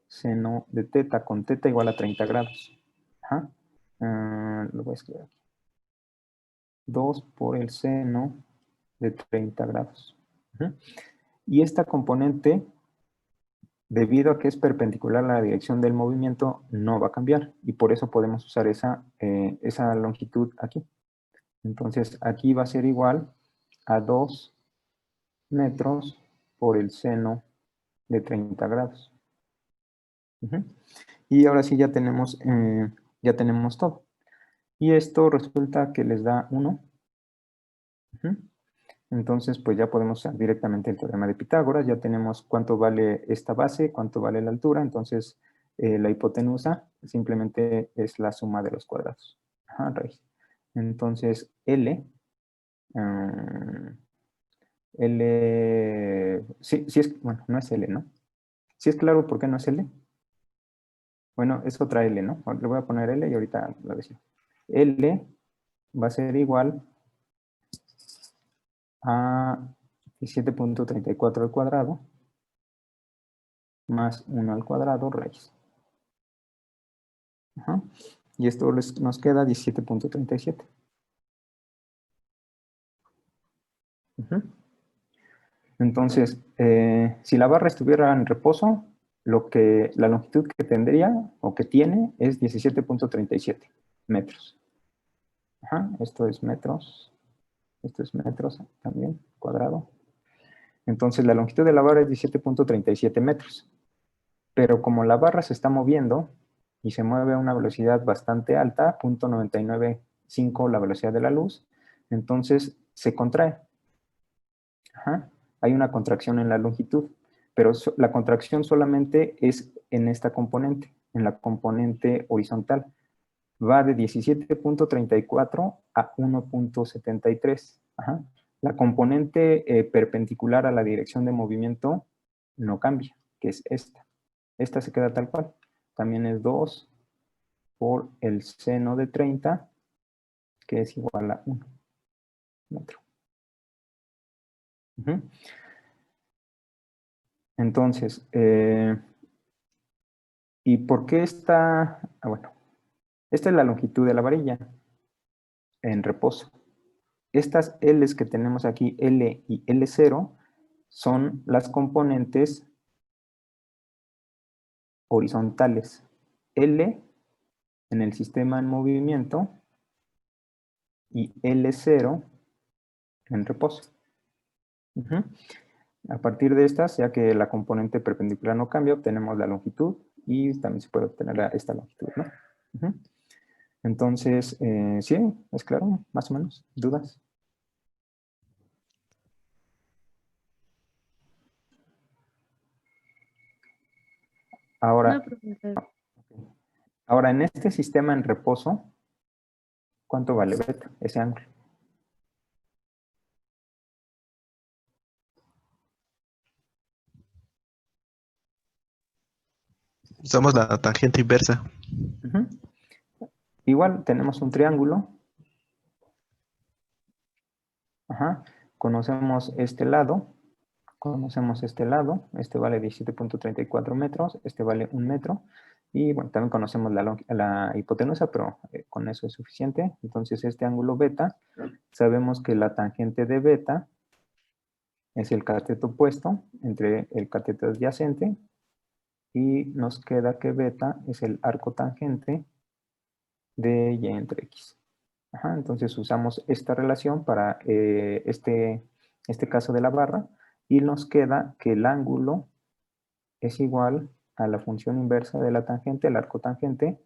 seno de teta, con teta igual a 30 grados. Lo voy a escribir aquí. 2 por el seno de 30 grados. Y esta componente, debido a que es perpendicular a la dirección del movimiento, no va a cambiar. Y por eso podemos usar esa longitud aquí. Entonces, aquí va a ser igual a 2 metros por el seno de 30 grados. Y ahora sí ya tenemos todo. Y esto resulta que les da 1. Entonces, pues ya podemos usar directamente el teorema de Pitágoras. Ya tenemos cuánto vale esta base, cuánto vale la altura. Entonces, la hipotenusa simplemente es la suma de los cuadrados. Raíz. Entonces, sí es, bueno, no es L, ¿no? ¿Sí es claro por qué no es L? Bueno, es otra L, ¿no? Le voy a poner L y ahorita la decimos. L va a ser igual a 17.34 al cuadrado más 1 al cuadrado raíz. Y esto nos queda 17.37. Entonces, si la barra estuviera en reposo, la longitud que tendría o que tiene es 17.37 metros. Esto es metros. Esto es metros también, cuadrado. Entonces, la longitud de la barra es 17.37 metros. Pero como la barra se está moviendo y se mueve a una velocidad bastante alta, 0.995 la velocidad de la luz, entonces se contrae. Hay una contracción en la longitud, pero la contracción solamente es en esta componente, en la componente horizontal. Va de 17.34 a 1.73. La componente perpendicular a la dirección de movimiento no cambia, que es esta. Esta se queda tal cual. También es 2 por el seno de 30, que es igual a 1 metro. Entonces, ¿y por qué está? Bueno, esta es la longitud de la varilla en reposo. Estas L's que tenemos aquí, L y L0, son las componentes horizontales. L en el sistema en movimiento y L0 en reposo. A partir de estas, ya que la componente perpendicular no cambia, obtenemos la longitud y también se puede obtener esta longitud, ¿no? Entonces, sí, es claro, más o menos. ¿Dudas? Ahora, ahora, en este sistema en reposo, ¿cuánto vale beta, ese ángulo? Usamos la tangente inversa. Igual tenemos un triángulo. Conocemos este lado. Este vale 17.34 metros, este vale 1 metro. Y bueno, también conocemos la hipotenusa, pero con eso es suficiente. Entonces este ángulo beta, sabemos que la tangente de beta es el cateto opuesto entre el cateto adyacente y nos queda que beta es el arco tangente de y entre x. Entonces usamos esta relación para este caso de la barra y nos queda que el ángulo es igual a la función inversa de la tangente, el arco tangente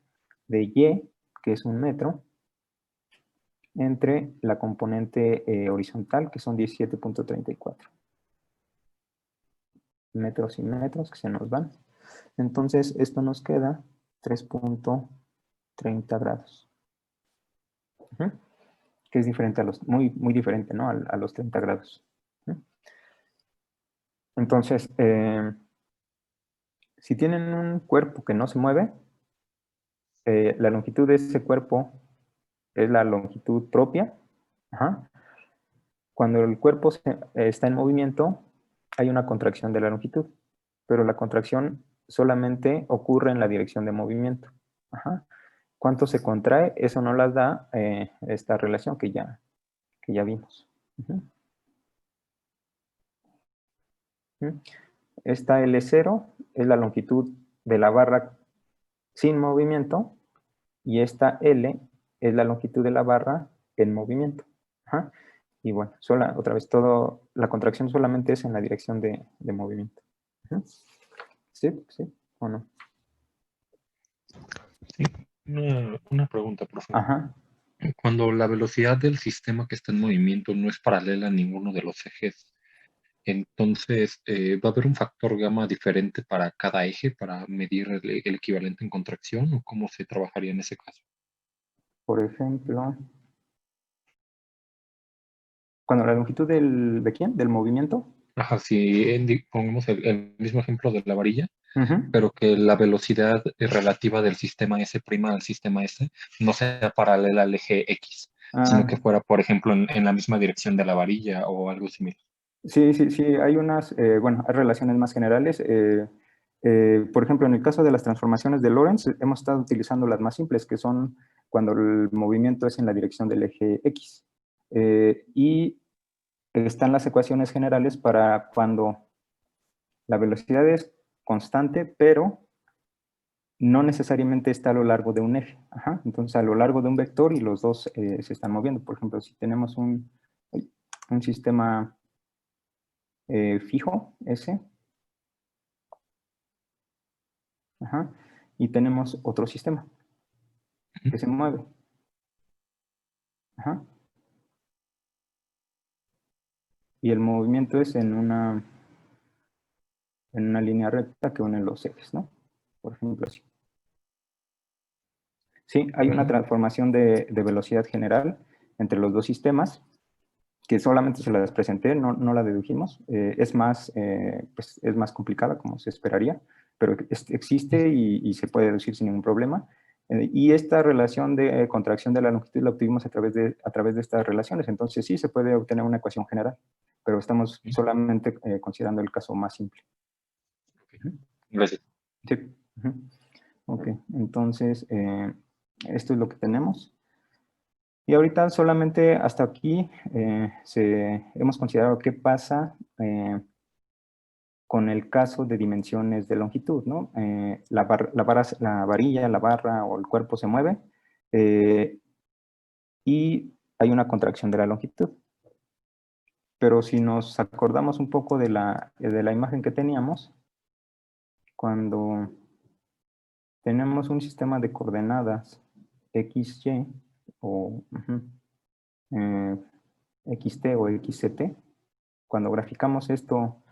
de y, que es 1 metro, entre la componente horizontal, que son 17.34. Metros y metros que se nos van. Entonces, esto nos queda 3.30 grados. Que es diferente a los, muy diferente, ¿no? A los 30 grados. Entonces, si tienen un cuerpo que no se mueve, la longitud de ese cuerpo es la longitud propia. Cuando el cuerpo está en movimiento, hay una contracción de la longitud, pero la contracción solamente ocurre en la dirección de movimiento. ¿Cuánto se contrae? Eso no las da esta relación que ya vimos. Esta L0 es la longitud de la barra sin movimiento y esta L es la longitud de la barra en movimiento. Y bueno, otra vez, la contracción solamente es en la dirección de movimiento. ¿Sí? ¿O no? Sí. Una pregunta, profesor. Cuando la velocidad del sistema que está en movimiento no es paralela a ninguno de los ejes, entonces ¿va a haber un factor gamma diferente para cada eje para medir el equivalente en contracción o cómo se trabajaría en ese caso? Por ejemplo, cuando la longitud ¿de quién? ¿Del movimiento? Si pongamos el mismo ejemplo de la varilla, pero que la velocidad relativa del sistema S' al sistema S no sea paralela al eje X, sino que fuera, por ejemplo, en la misma dirección de la varilla o algo similar. Sí, hay unas, hay relaciones más generales. Por ejemplo, en el caso de las transformaciones de Lorentz, hemos estado utilizando las más simples, que son cuando el movimiento es en la dirección del eje X. Y están las ecuaciones generales para cuando la velocidad es constante, pero no necesariamente está a lo largo de un eje. Entonces, a lo largo de un vector y los dos se están moviendo. Por ejemplo, si tenemos un sistema fijo, S, y tenemos otro sistema que se mueve. Y el movimiento es en una línea recta que une los ejes, ¿no? Por ejemplo, así. Sí, hay una transformación de velocidad general entre los dos sistemas, que solamente se las presenté, no la dedujimos. Es más complicada, como se esperaría, pero existe y se puede deducir sin ningún problema. Y esta relación de contracción de la longitud la obtuvimos a través de estas relaciones. Entonces sí, se puede obtener una ecuación general, pero estamos solamente considerando el caso más simple. Gracias. Sí. Ok, entonces esto es lo que tenemos. Y ahorita solamente hasta aquí hemos considerado qué pasa con el caso de dimensiones de longitud, ¿no? La varilla, la barra o el cuerpo se mueve y hay una contracción de la longitud. Pero si nos acordamos un poco de la imagen que teníamos, cuando tenemos un sistema de coordenadas XY o XT o XCT, cuando graficamos esto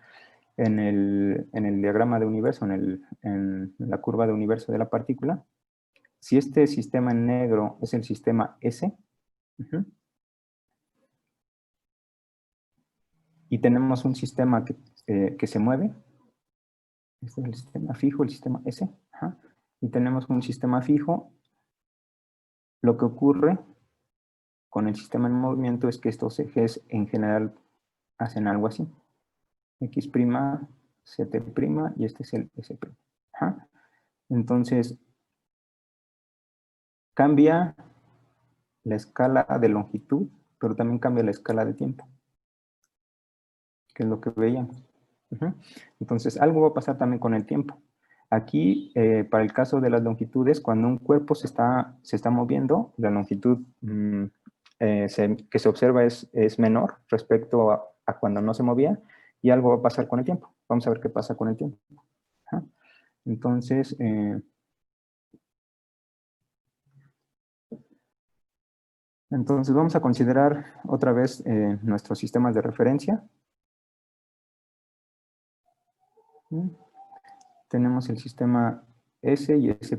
en el diagrama de universo, en la curva de universo de la partícula, si este sistema en negro es el sistema S, y tenemos un sistema que se mueve, este es el sistema fijo, el sistema S, y tenemos un sistema fijo, lo que ocurre con el sistema en movimiento es que estos ejes en general hacen algo así. X', CT', y este es el S'. Entonces, cambia la escala de longitud, pero también cambia la escala de tiempo, que es lo que veíamos. Entonces, algo va a pasar también con el tiempo. Aquí, para el caso de las longitudes, cuando un cuerpo se está moviendo, la longitud que se observa es menor respecto a cuando no se movía, y algo va a pasar con el tiempo. Vamos a ver qué pasa con el tiempo. Entonces, vamos a considerar otra vez nuestros sistemas de referencia. Tenemos el sistema S y S'.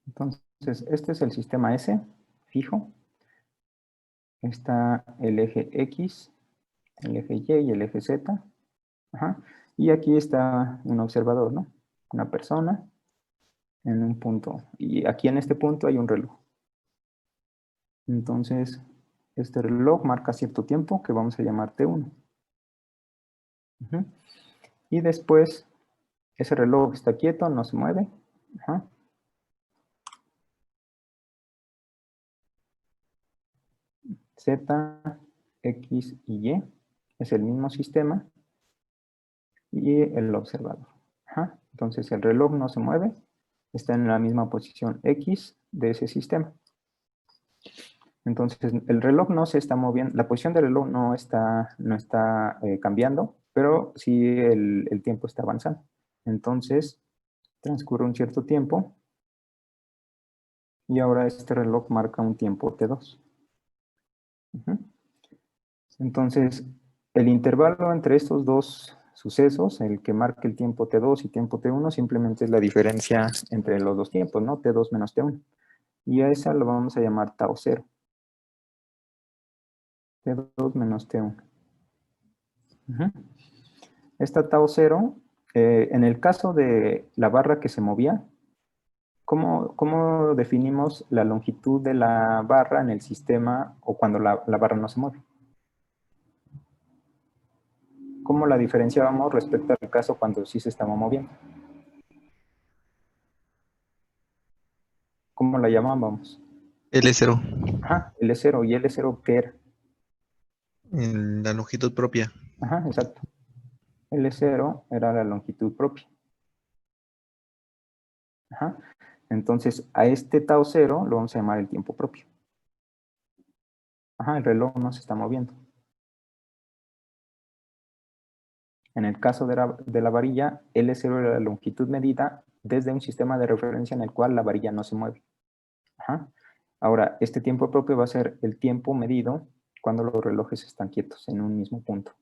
Entonces, este es el sistema S, fijo. Está el eje X, el eje Y y el eje Z. Y aquí está un observador, ¿no? Una persona en un punto. Y aquí en este punto hay un reloj. Entonces, este reloj marca cierto tiempo que vamos a llamar T1. Y después, ese reloj está quieto, no se mueve. Z, X y Y es el mismo sistema y el observador. Entonces el reloj no se mueve, está en la misma posición X de ese sistema. Entonces el reloj no se está moviendo, la posición del reloj no está cambiando, pero sí el tiempo está avanzando. Entonces transcurre un cierto tiempo y ahora este reloj marca un tiempo T2. Entonces, el intervalo entre estos dos sucesos, el que marca el tiempo T2 y tiempo T1, simplemente es la diferencia entre los dos tiempos, ¿no? T2 menos T1. Y a esa lo vamos a llamar tau 0. T2 menos T1. Esta tau 0, en el caso de la barra que se movía, ¿cómo definimos la longitud de la barra en el sistema o cuando la barra no se mueve? ¿Cómo la diferenciábamos respecto al caso cuando sí se estaba moviendo? ¿Cómo la llamábamos? L0. L0. ¿Y L0 qué era? En la longitud propia. Exacto. L0 era la longitud propia. Entonces, a este tau 0 lo vamos a llamar el tiempo propio. El reloj no se está moviendo. En el caso de la varilla, L0 era la longitud medida desde un sistema de referencia en el cual la varilla no se mueve. Ahora, este tiempo propio va a ser el tiempo medido cuando los relojes están quietos en un mismo punto.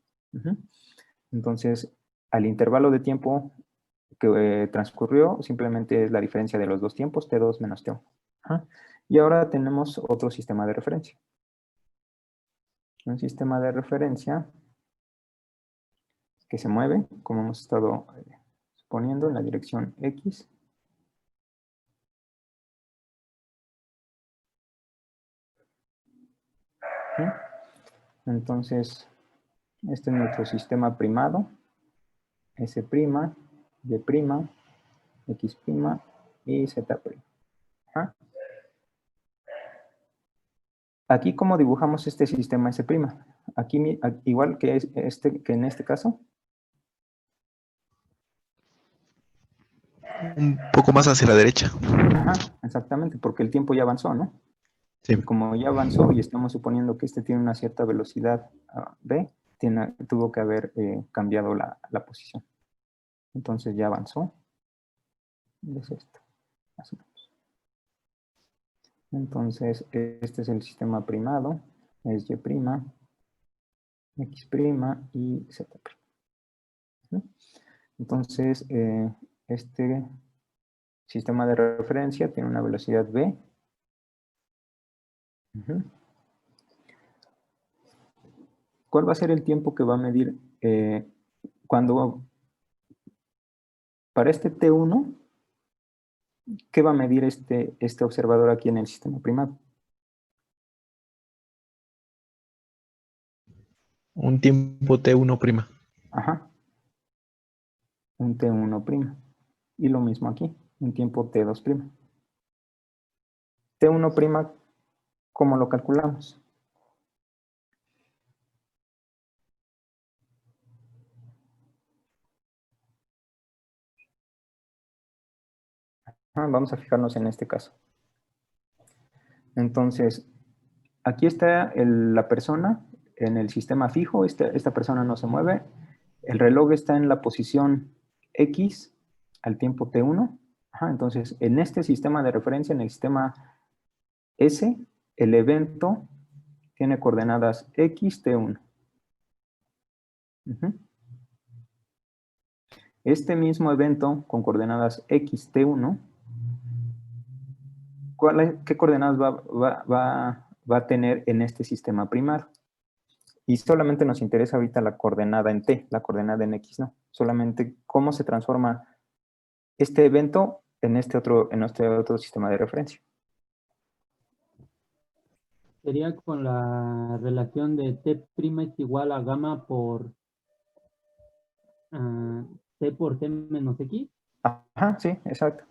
Entonces, al intervalo de tiempo que transcurrió, simplemente es la diferencia de los dos tiempos, T2 menos T1. Ajá. Y ahora tenemos otro sistema de referencia. Un sistema de referencia que se mueve, como hemos estado suponiendo, en la dirección X. ¿Sí? Entonces, este es nuestro sistema primado. S', Y', X' y Z'. ¿Ah? Aquí, ¿cómo dibujamos este sistema S'? Aquí, igual que, que en este caso. Un poco más hacia la derecha. Ajá, exactamente, porque el tiempo ya avanzó, ¿no? Sí. Y como ya avanzó y estamos suponiendo que este tiene una cierta velocidad v, tuvo que haber cambiado la posición. Entonces ya avanzó. Es esto. Así. Entonces, este es el sistema primado. Es Y', X' y Z'. Entonces, este sistema de referencia tiene una velocidad v. ¿Cuál va a ser el tiempo que va a medir cuando para este T1? ¿Qué va a medir este observador aquí en el sistema primado? Un tiempo T1'. Ajá. Un T1'. Y lo mismo aquí, un tiempo T2'. T1', ¿cómo lo calculamos? Vamos a fijarnos en este caso. Entonces, aquí está la persona en el sistema fijo. Esta persona no se mueve. El reloj está en la posición X al tiempo T1. Entonces, en este sistema de referencia, en el sistema S, el evento tiene coordenadas X, T1. Este mismo evento con coordenadas X, T1, ¿qué coordenadas va a tener en este sistema primado? Y solamente nos interesa ahorita la coordenada en T, la coordenada en X, no. Solamente cómo se transforma este evento en este otro sistema de referencia. Sería con la relación de T' es igual a gamma por T por T menos X. Ajá, sí, exacto.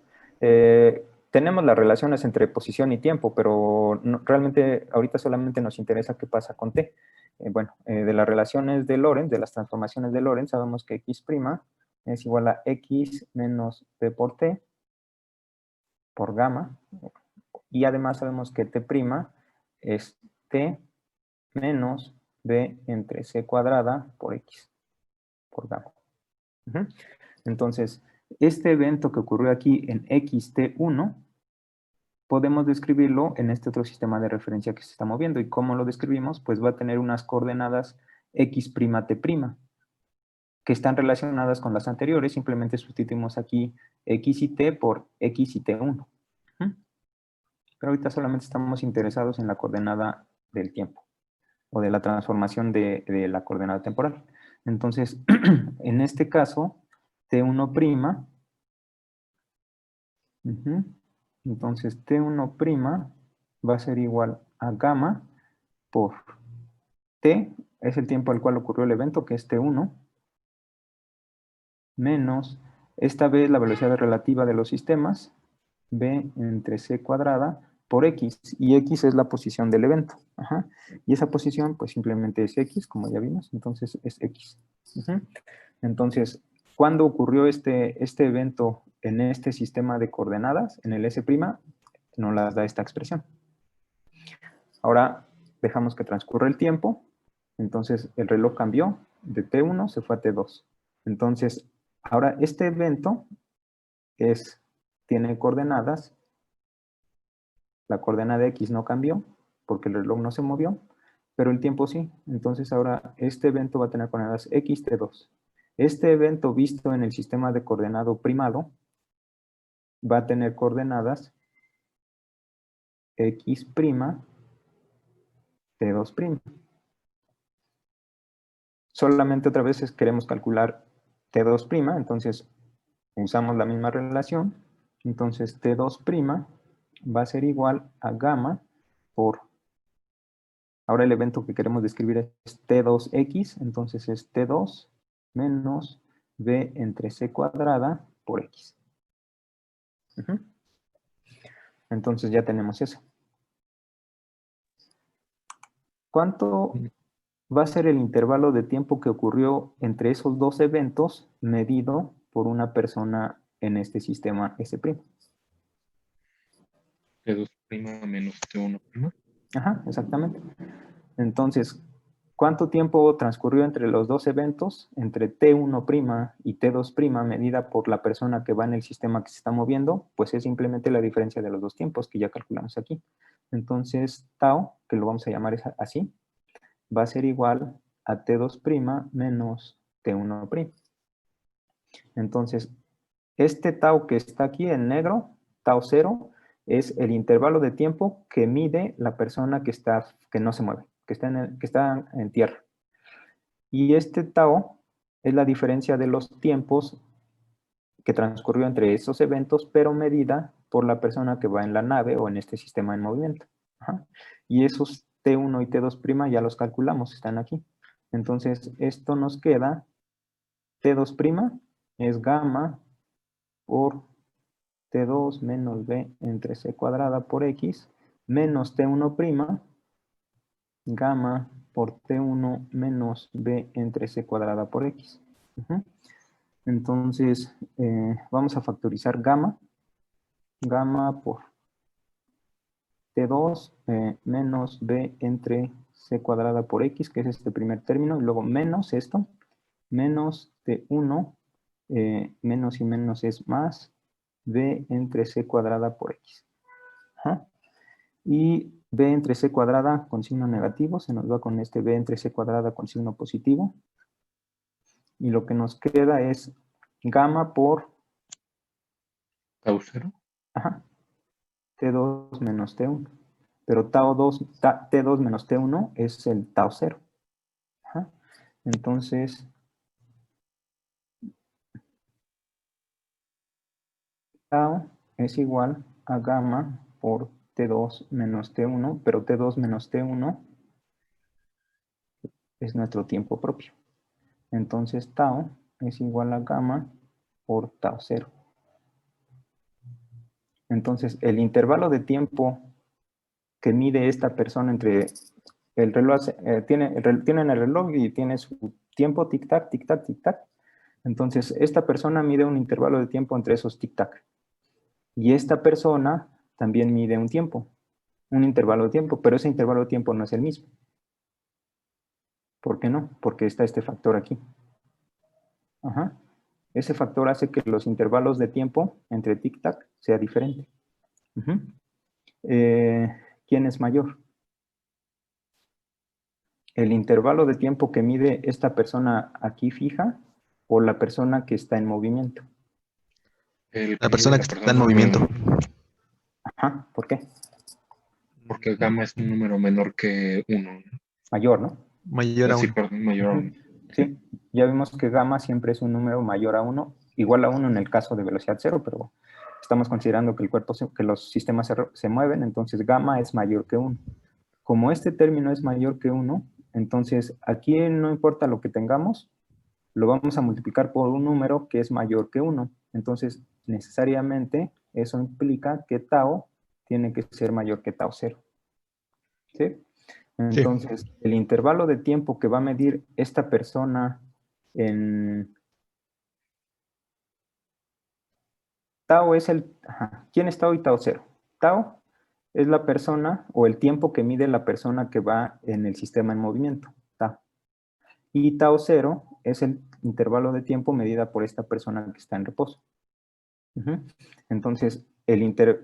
Tenemos las relaciones entre posición y tiempo, pero realmente ahorita solamente nos interesa qué pasa con T. De las relaciones de Lorentz, de las transformaciones de Lorentz, sabemos que X' es igual a X menos P por T por gamma. Y además sabemos que T' es T menos B entre C cuadrada por X por gamma. Entonces, este evento que ocurrió aquí en XT1, podemos describirlo en este otro sistema de referencia que se está moviendo. ¿Y cómo lo describimos? Pues va a tener unas coordenadas X', T', que están relacionadas con las anteriores. Simplemente sustituimos aquí X y T por X y T1. Pero ahorita solamente estamos interesados en la coordenada del tiempo o de la transformación de la coordenada temporal. Entonces, en este caso, T1', entonces T1' va a ser igual a gamma por T, es el tiempo al cual ocurrió el evento, que es T1, menos, esta vez la velocidad relativa de los sistemas, B entre C cuadrada por X, y X es la posición del evento. Y esa posición pues simplemente es X, como ya vimos, entonces es X. Entonces, ¿cuándo ocurrió este evento en este sistema de coordenadas, en el S'? Nos las da esta expresión. Ahora dejamos que transcurra el tiempo, entonces el reloj cambió, de T1 se fue a T2. Entonces, ahora este evento tiene coordenadas. La coordenada X no cambió porque el reloj no se movió, pero el tiempo sí. Entonces ahora este evento va a tener coordenadas X, T2. Este evento visto en el sistema de coordenado primado va a tener coordenadas x', t2'. Solamente otra vez queremos calcular t2', entonces usamos la misma relación. Entonces t2' va a ser igual a gamma por... Ahora el evento que queremos describir es t2x, entonces es t2 menos b entre c cuadrada por x. Entonces ya tenemos eso. ¿Cuánto va a ser el intervalo de tiempo que ocurrió entre esos dos eventos medido por una persona en este sistema S'? T2' menos T1'. Ajá, exactamente. Entonces, ¿cuánto tiempo transcurrió entre los dos eventos, entre T1' y T2' medida por la persona que va en el sistema que se está moviendo? Pues es simplemente la diferencia de los dos tiempos que ya calculamos aquí. Entonces, tau, que lo vamos a llamar así, va a ser igual a T2' menos T1'. Entonces, este tau que está aquí en negro, tau 0, es el intervalo de tiempo que mide la persona que no se mueve, que está en tierra. Y este tau es la diferencia de los tiempos que transcurrió entre esos eventos, pero medida por la persona que va en la nave o en este sistema en movimiento. Ajá. Y esos T1 y T2' ya los calculamos, están aquí. Entonces, esto nos queda, T2' es gamma por T2 menos B entre C cuadrada por X, menos T1', gamma por T1 menos B entre C cuadrada por X. Entonces, vamos a factorizar gamma por T2 menos B entre C cuadrada por X, que es este primer término, y luego menos esto, menos T1, menos y menos es más, B entre C cuadrada por X. Ajá. Y B entre C cuadrada con signo negativo, se nos va con este B entre C cuadrada con signo positivo. Y lo que nos queda es gamma por... ¿Tau 0? Ajá. T2 menos T1. Pero T2 menos T1 es el tau 0. Ajá. Entonces, tau es igual a gamma por T2 menos T1, pero T2 menos T1 es nuestro tiempo propio. Entonces, tau es igual a gamma por tau 0. Entonces, el intervalo de tiempo que mide esta persona entre el reloj, tienen el reloj y tiene su tiempo, tic-tac, tic-tac, tic-tac. Entonces, esta persona mide un intervalo de tiempo entre esos tic-tac. Y esta persona también mide un tiempo, un intervalo de tiempo, pero ese intervalo de tiempo no es el mismo. ¿Por qué no? Porque está este factor aquí. Ajá. Ese factor hace que los intervalos de tiempo entre tic-tac sea diferente. ¿Quién es mayor? ¿El intervalo de tiempo que mide esta persona aquí fija o la persona que está en movimiento? La persona que está en movimiento. Ajá, ¿por qué? Porque gamma es un número menor que 1. Mayor, ¿no? Mayor a 1. Sí, perdón, mayor a 1. Sí, ya vimos que gamma siempre es un número mayor a 1, igual a 1 en el caso de velocidad 0, pero estamos considerando que que los sistemas se mueven, entonces gamma es mayor que 1. Como este término es mayor que 1, entonces aquí no importa lo que tengamos, lo vamos a multiplicar por un número que es mayor que 1. Entonces, necesariamente, eso implica que tau tiene que ser mayor que tau 0. ¿Sí? Entonces, el intervalo de tiempo que va a medir esta persona en... Tau es el... Ajá. ¿Quién es tau y tau 0? Tau es la persona o el tiempo que mide la persona que va en el sistema en movimiento. Tau. Y tau 0 es el intervalo de tiempo medida por esta persona que está en reposo. Entonces,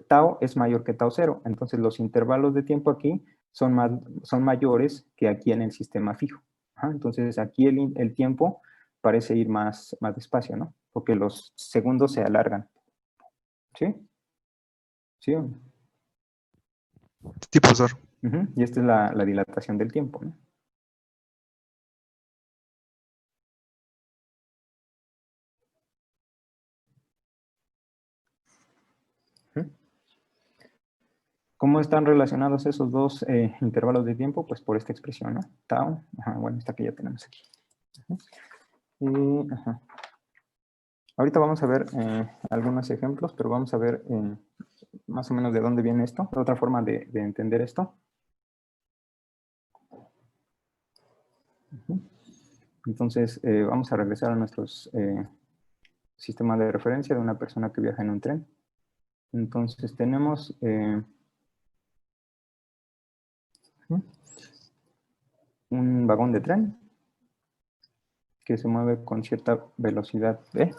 tau es mayor que tau 0. Entonces, los intervalos de tiempo aquí son mayores que aquí en el sistema fijo. Entonces, aquí el tiempo parece ir más despacio, ¿no? Porque los segundos se alargan. ¿Sí? ¿Sí o no? Sí, profesor. Y esta es la dilatación del tiempo, ¿no? ¿Cómo están relacionados esos dos intervalos de tiempo? Pues por esta expresión, ¿no? Tau. Bueno, esta que ya tenemos aquí. Ahorita vamos a ver algunos ejemplos, pero vamos a ver más o menos de dónde viene esto, de otra forma de entender esto. Entonces, vamos a regresar a nuestros sistemas de referencia de una persona que viaja en un tren. Entonces, tenemos un vagón de tren que se mueve con cierta velocidad V.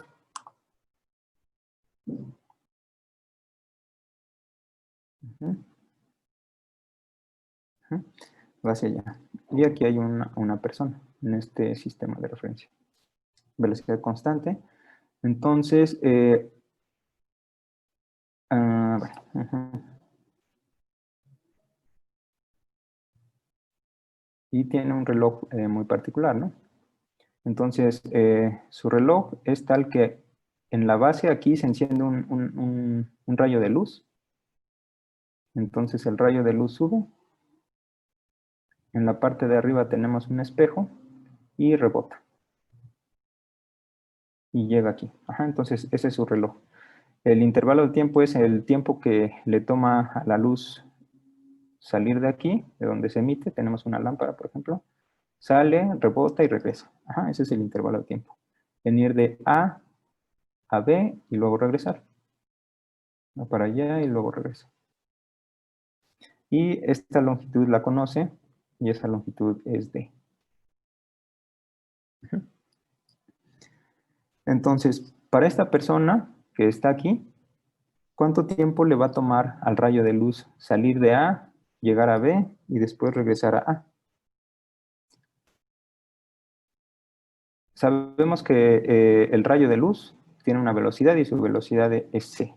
Va hacia allá. Y aquí hay una persona en este sistema de referencia. Velocidad constante. Entonces, y tiene un reloj muy particular, ¿no? Entonces, su reloj es tal que en la base aquí se enciende un rayo de luz. Entonces el rayo de luz sube. En la parte de arriba tenemos un espejo y rebota. Y llega aquí. Entonces ese es su reloj. El intervalo de tiempo es el tiempo que le toma a la luz salir de aquí, de donde se emite. Tenemos una lámpara, por ejemplo. Sale, rebota y regresa. Ese es el intervalo de tiempo. Venir de A a B y luego regresar. Va para allá y luego regresa. Y esta longitud la conoce y esa longitud es D. Entonces, para esta persona que está aquí, ¿cuánto tiempo le va a tomar al rayo de luz salir de A, llegar a B y después regresar a A? Sabemos que el rayo de luz tiene una velocidad y su velocidad es C.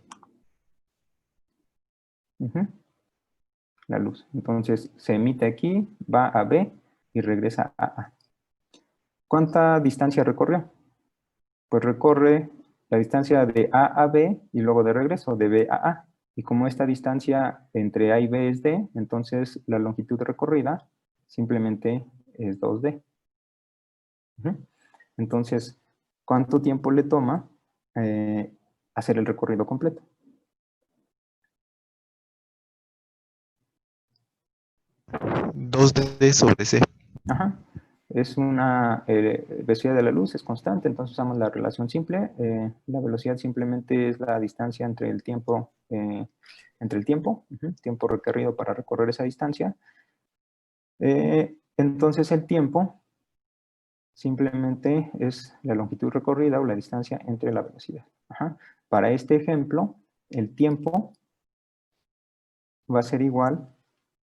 La luz. Entonces, se emite aquí, va a B y regresa a A. ¿Cuánta distancia recorrió? Pues recorre la distancia de A a B y luego de regreso de B a A. Y como esta distancia entre A y B es D, entonces la longitud recorrida simplemente es 2D. Entonces, ¿cuánto tiempo le toma hacer el recorrido completo? Dos D sobre C. Es una velocidad de la luz, es constante, entonces usamos la relación simple. La velocidad simplemente es la distancia entre el tiempo, tiempo requerido para recorrer esa distancia. Entonces el tiempo simplemente es la longitud recorrida o la distancia entre la velocidad. Para este ejemplo, el tiempo va a ser igual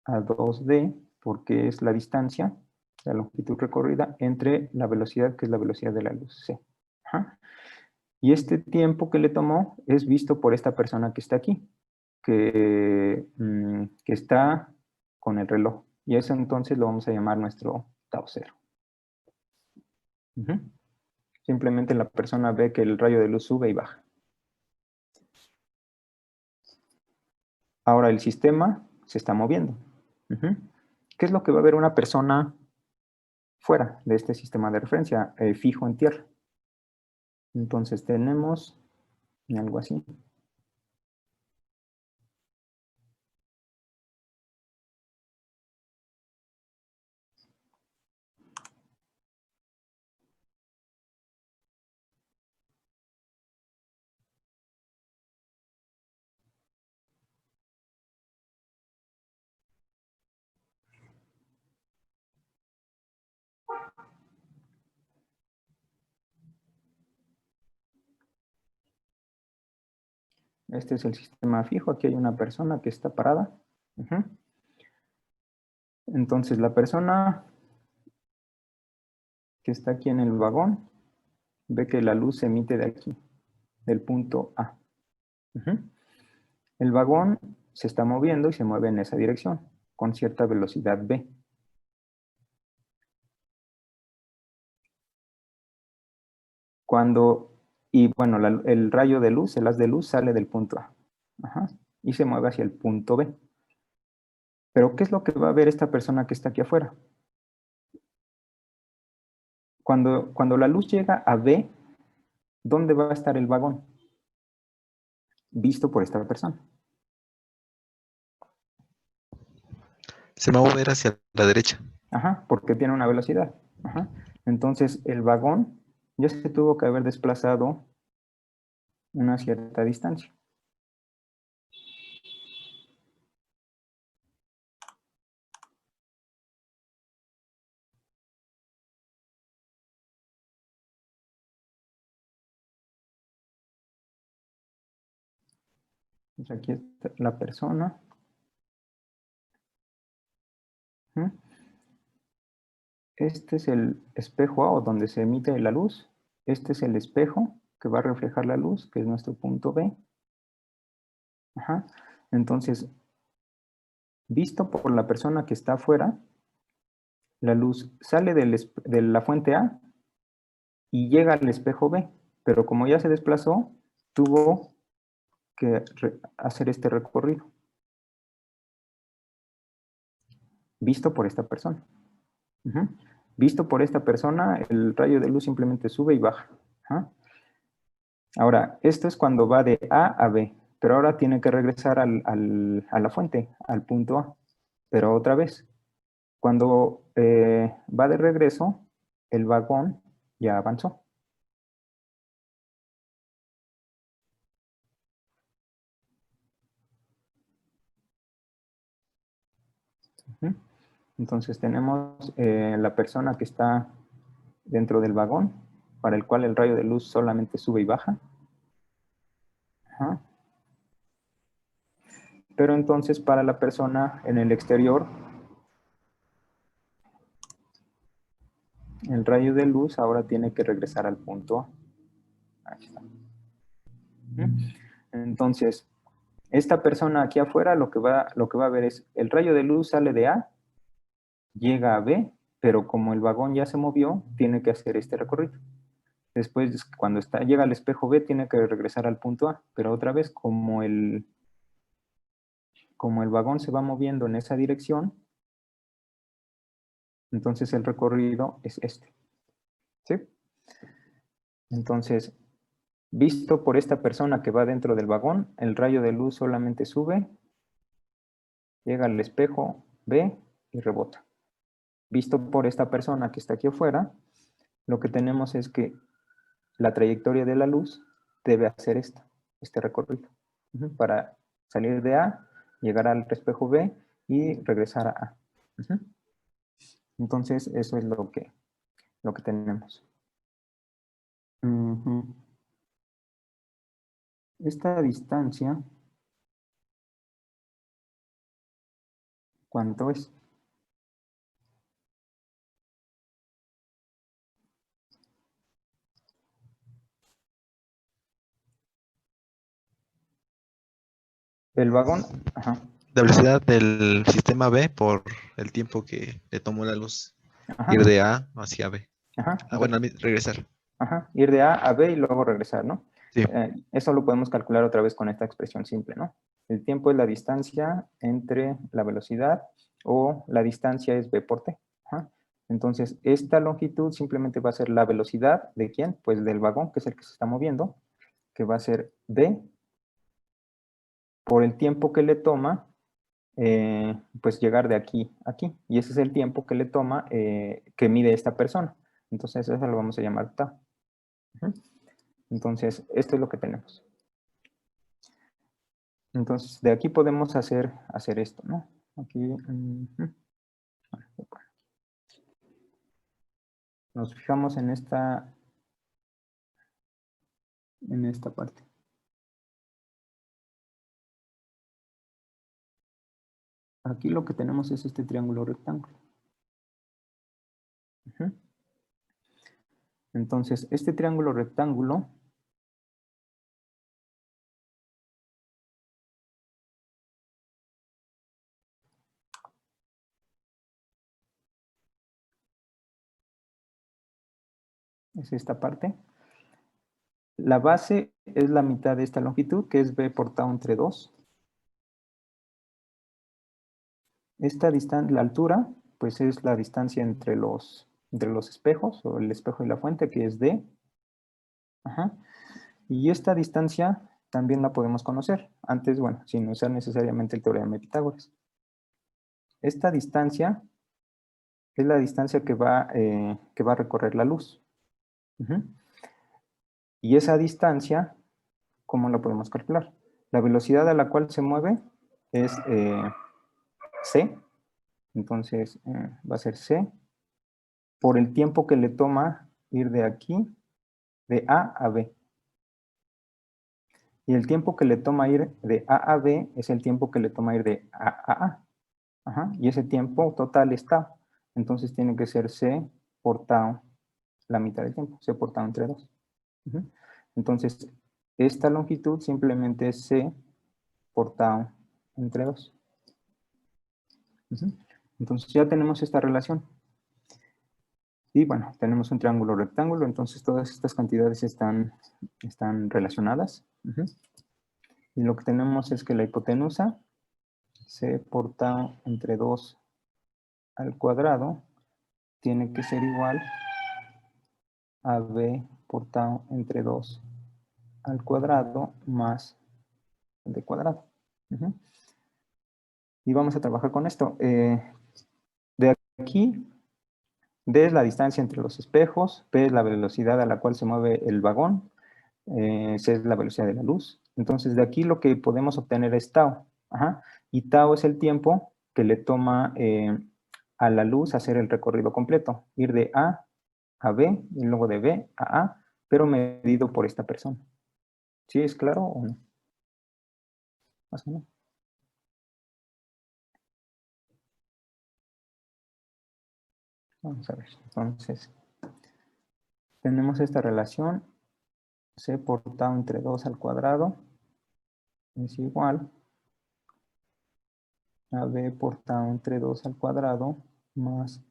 a 2D porque es la distancia, la longitud recorrida entre la velocidad, que es la velocidad de la luz, C. Y este tiempo que le tomó es visto por esta persona que está aquí, que está con el reloj. Y eso entonces lo vamos a llamar nuestro tau cero. Simplemente la persona ve que el rayo de luz sube y baja. Ahora el sistema se está moviendo. ¿Qué es lo que va a ver una persona fuera de este sistema de referencia, fijo en tierra? Entonces tenemos algo así. Este es el sistema fijo. Aquí hay una persona que está parada. Entonces la persona que está aquí en el vagón ve que la luz se emite de aquí, del punto A. El vagón se está moviendo y se mueve en esa dirección, con cierta velocidad v. Y bueno, el rayo de luz, el haz de luz sale del punto A. Y se mueve hacia el punto B. Pero, ¿qué es lo que va a ver esta persona que está aquí afuera? Cuando la luz llega a B, ¿dónde va a estar el vagón? Visto por esta persona. Se va a mover hacia la derecha. Porque tiene una velocidad. Entonces, el vagón ya se tuvo que haber desplazado una cierta distancia. Entonces, aquí está la persona. Este es el espejo A, o donde se emite la luz. Este es el espejo que va a reflejar la luz, que es nuestro punto B. Entonces, visto por la persona que está afuera, la luz sale de la fuente A y llega al espejo B. Pero como ya se desplazó, tuvo que hacer este recorrido. Visto por esta persona. Visto por esta persona, el rayo de luz simplemente sube y baja. Ahora, esto es cuando va de A a B, pero ahora tiene que regresar a la fuente, al punto A. Pero otra vez, cuando va de regreso, el vagón ya avanzó. Entonces tenemos la persona que está dentro del vagón, para el cual el rayo de luz solamente sube y baja. Pero entonces para la persona en el exterior, el rayo de luz ahora tiene que regresar al punto A. Ahí está. Entonces, esta persona aquí afuera lo que va a ver es el rayo de luz sale de A, llega a B, pero como el vagón ya se movió, tiene que hacer este recorrido. Después, cuando llega al espejo B, tiene que regresar al punto A, pero otra vez, como el vagón se va moviendo en esa dirección, entonces el recorrido es este. ¿Sí? Entonces, visto por esta persona que va dentro del vagón, el rayo de luz solamente sube, llega al espejo B y rebota. Visto por esta persona que está aquí afuera, lo que tenemos es que la trayectoria de la luz debe hacer este recorrido, para salir de A, llegar al espejo B y regresar a A. Entonces, eso es lo que tenemos. Esta distancia, ¿cuánto es? El vagón, La velocidad del sistema B por el tiempo que le tomó la luz ir de A hacia B. Bueno, regresar. Ir de A a B y luego regresar, ¿no? Sí. Eso lo podemos calcular otra vez con esta expresión simple, ¿no? El tiempo es la distancia entre la velocidad, o la distancia es B por T. Entonces, esta longitud simplemente va a ser la velocidad ¿de quién? Pues del vagón, que es el que se está moviendo, que va a ser B por el tiempo que le toma, pues llegar de aquí a aquí. Y ese es el tiempo que le toma, que mide esta persona. Entonces, eso lo vamos a llamar tau. Entonces, esto es lo que tenemos. Entonces, de aquí podemos hacer esto, ¿no? Aquí. Nos fijamos en esta parte. Aquí lo que tenemos es este triángulo rectángulo. Entonces, este triángulo rectángulo es esta parte. La base es la mitad de esta longitud, que es b por tau entre 2. Esta distancia, la altura, pues es la distancia entre los espejos, o el espejo y la fuente, que es d. Ajá. Y esta distancia también la podemos conocer. Antes, bueno, sin usar necesariamente el teorema de Pitágoras. Esta distancia es la distancia que va a recorrer la luz. Ujú. Y esa distancia, ¿cómo la podemos calcular? La velocidad a la cual se mueve es c. Entonces, va a ser c por el tiempo que le toma ir de aquí, de A a B. Y el tiempo que le toma ir de A a B es el tiempo que le toma ir de A a A. Ajá. Y ese tiempo total es tau. Entonces tiene que ser c por tau la mitad del tiempo, c por tau entre 2. Entonces, esta longitud simplemente es c por tau entre 2. Entonces ya tenemos esta relación. Y bueno, tenemos un triángulo rectángulo, entonces todas estas cantidades están relacionadas. Y lo que tenemos es que la hipotenusa, c por tau entre 2 al cuadrado, tiene que ser igual a b por tau entre 2 al cuadrado más d cuadrado. Y vamos a trabajar con esto. De aquí, d es la distancia entre los espejos, p es la velocidad a la cual se mueve el vagón, c es la velocidad de la luz. Entonces, de aquí lo que podemos obtener es tau. Ajá. Y tau es el tiempo que le toma a la luz hacer el recorrido completo. Ir de A a B y luego de B a A, pero medido por esta persona. ¿Sí es claro o no? Más o menos. Vamos a ver. Entonces, tenemos esta relación. C por tau entre 2 al cuadrado es igual a b por tau entre 2 al cuadrado más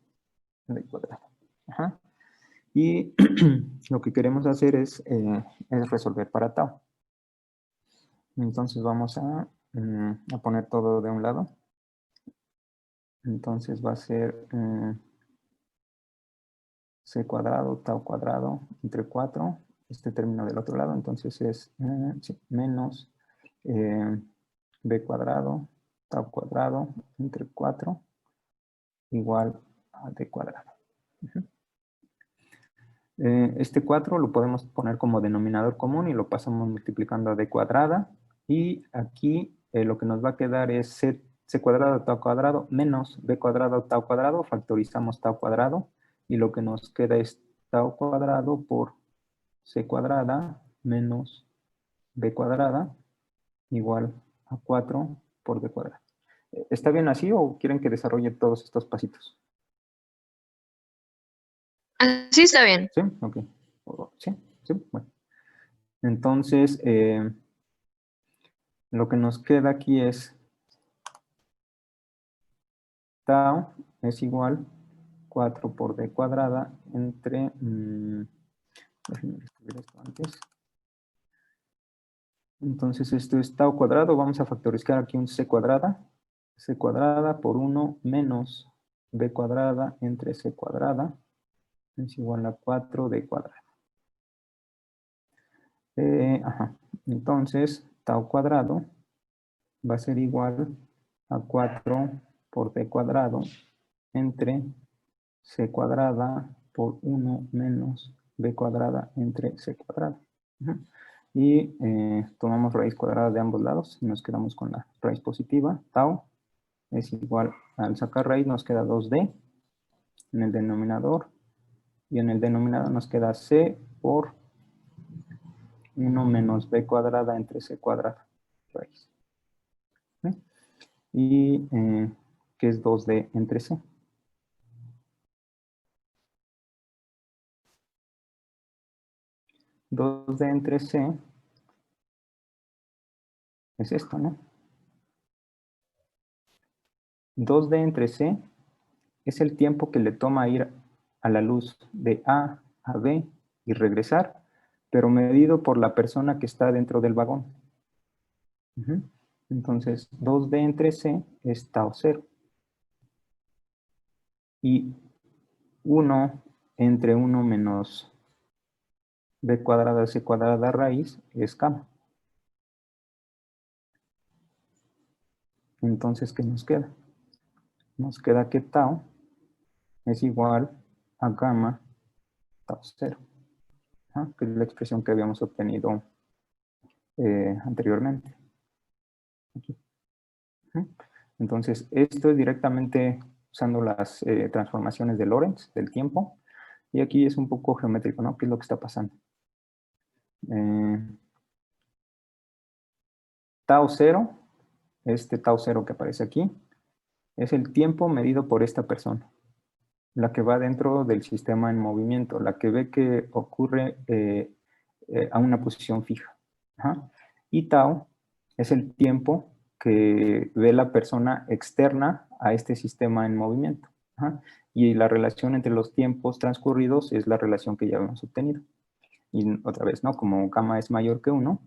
d cuadrado. Ajá. Y lo que queremos hacer es resolver para tau. Entonces vamos a poner todo de un lado. Entonces va a ser c cuadrado, tau cuadrado entre 4. Este término del otro lado, entonces es sí, menos b cuadrado, tau cuadrado entre 4 igual a d cuadrado. Este 4 lo podemos poner como denominador común y lo pasamos multiplicando a d cuadrada. Y aquí lo que nos va a quedar es c cuadrado tau cuadrado menos b cuadrado tau cuadrado. Factorizamos tau cuadrado y lo que nos queda es tau cuadrado por c cuadrada menos b cuadrada igual a 4 por d cuadrado. ¿Está bien así o quieren que desarrolle todos estos pasitos? Así está bien. Sí, ok. Sí, sí, bueno. Entonces, lo que nos queda aquí es tau es igual 4 por d cuadrada entre... déjenme escribir esto antes. Entonces, esto es tau cuadrado. Vamos a factorizar aquí un c cuadrada. C cuadrada por 1 menos b cuadrada entre c cuadrada es igual a 4d cuadrada. Ajá. Entonces, tau cuadrado va a ser igual a 4 por d cuadrado entre c cuadrada por 1 menos b cuadrada entre c cuadrada. Y tomamos raíz cuadrada de ambos lados y nos quedamos con la raíz positiva. Tau es igual, al sacar raíz nos queda 2d en el denominador y en el denominador nos queda c por 1 menos b cuadrada entre c cuadrada raíz. Y que es 2d entre c. 2D entre C es esto, ¿no? 2D entre C es el tiempo que le toma ir a la luz de A a B y regresar, pero medido por la persona que está dentro del vagón. Entonces, 2D entre C es tau 0. Y 1 entre 1 menos B cuadrada C cuadrada raíz es gamma. Entonces, ¿qué nos queda? Nos queda que tau es igual a gamma tau 0, que es la expresión que habíamos obtenido anteriormente. Aquí. Entonces, esto es directamente usando las transformaciones de Lorentz del tiempo. Y aquí es un poco geométrico, ¿no? ¿Qué es lo que está pasando? Tau 0, este tau 0 que aparece aquí, es el tiempo medido por esta persona, la que va dentro del sistema en movimiento, la que ve que ocurre a una posición fija. Y tau es el tiempo que ve la persona externa a este sistema en movimiento. Y la relación entre los tiempos transcurridos es la relación que ya hemos obtenido. Y otra vez, ¿no? Como gamma es mayor que 1,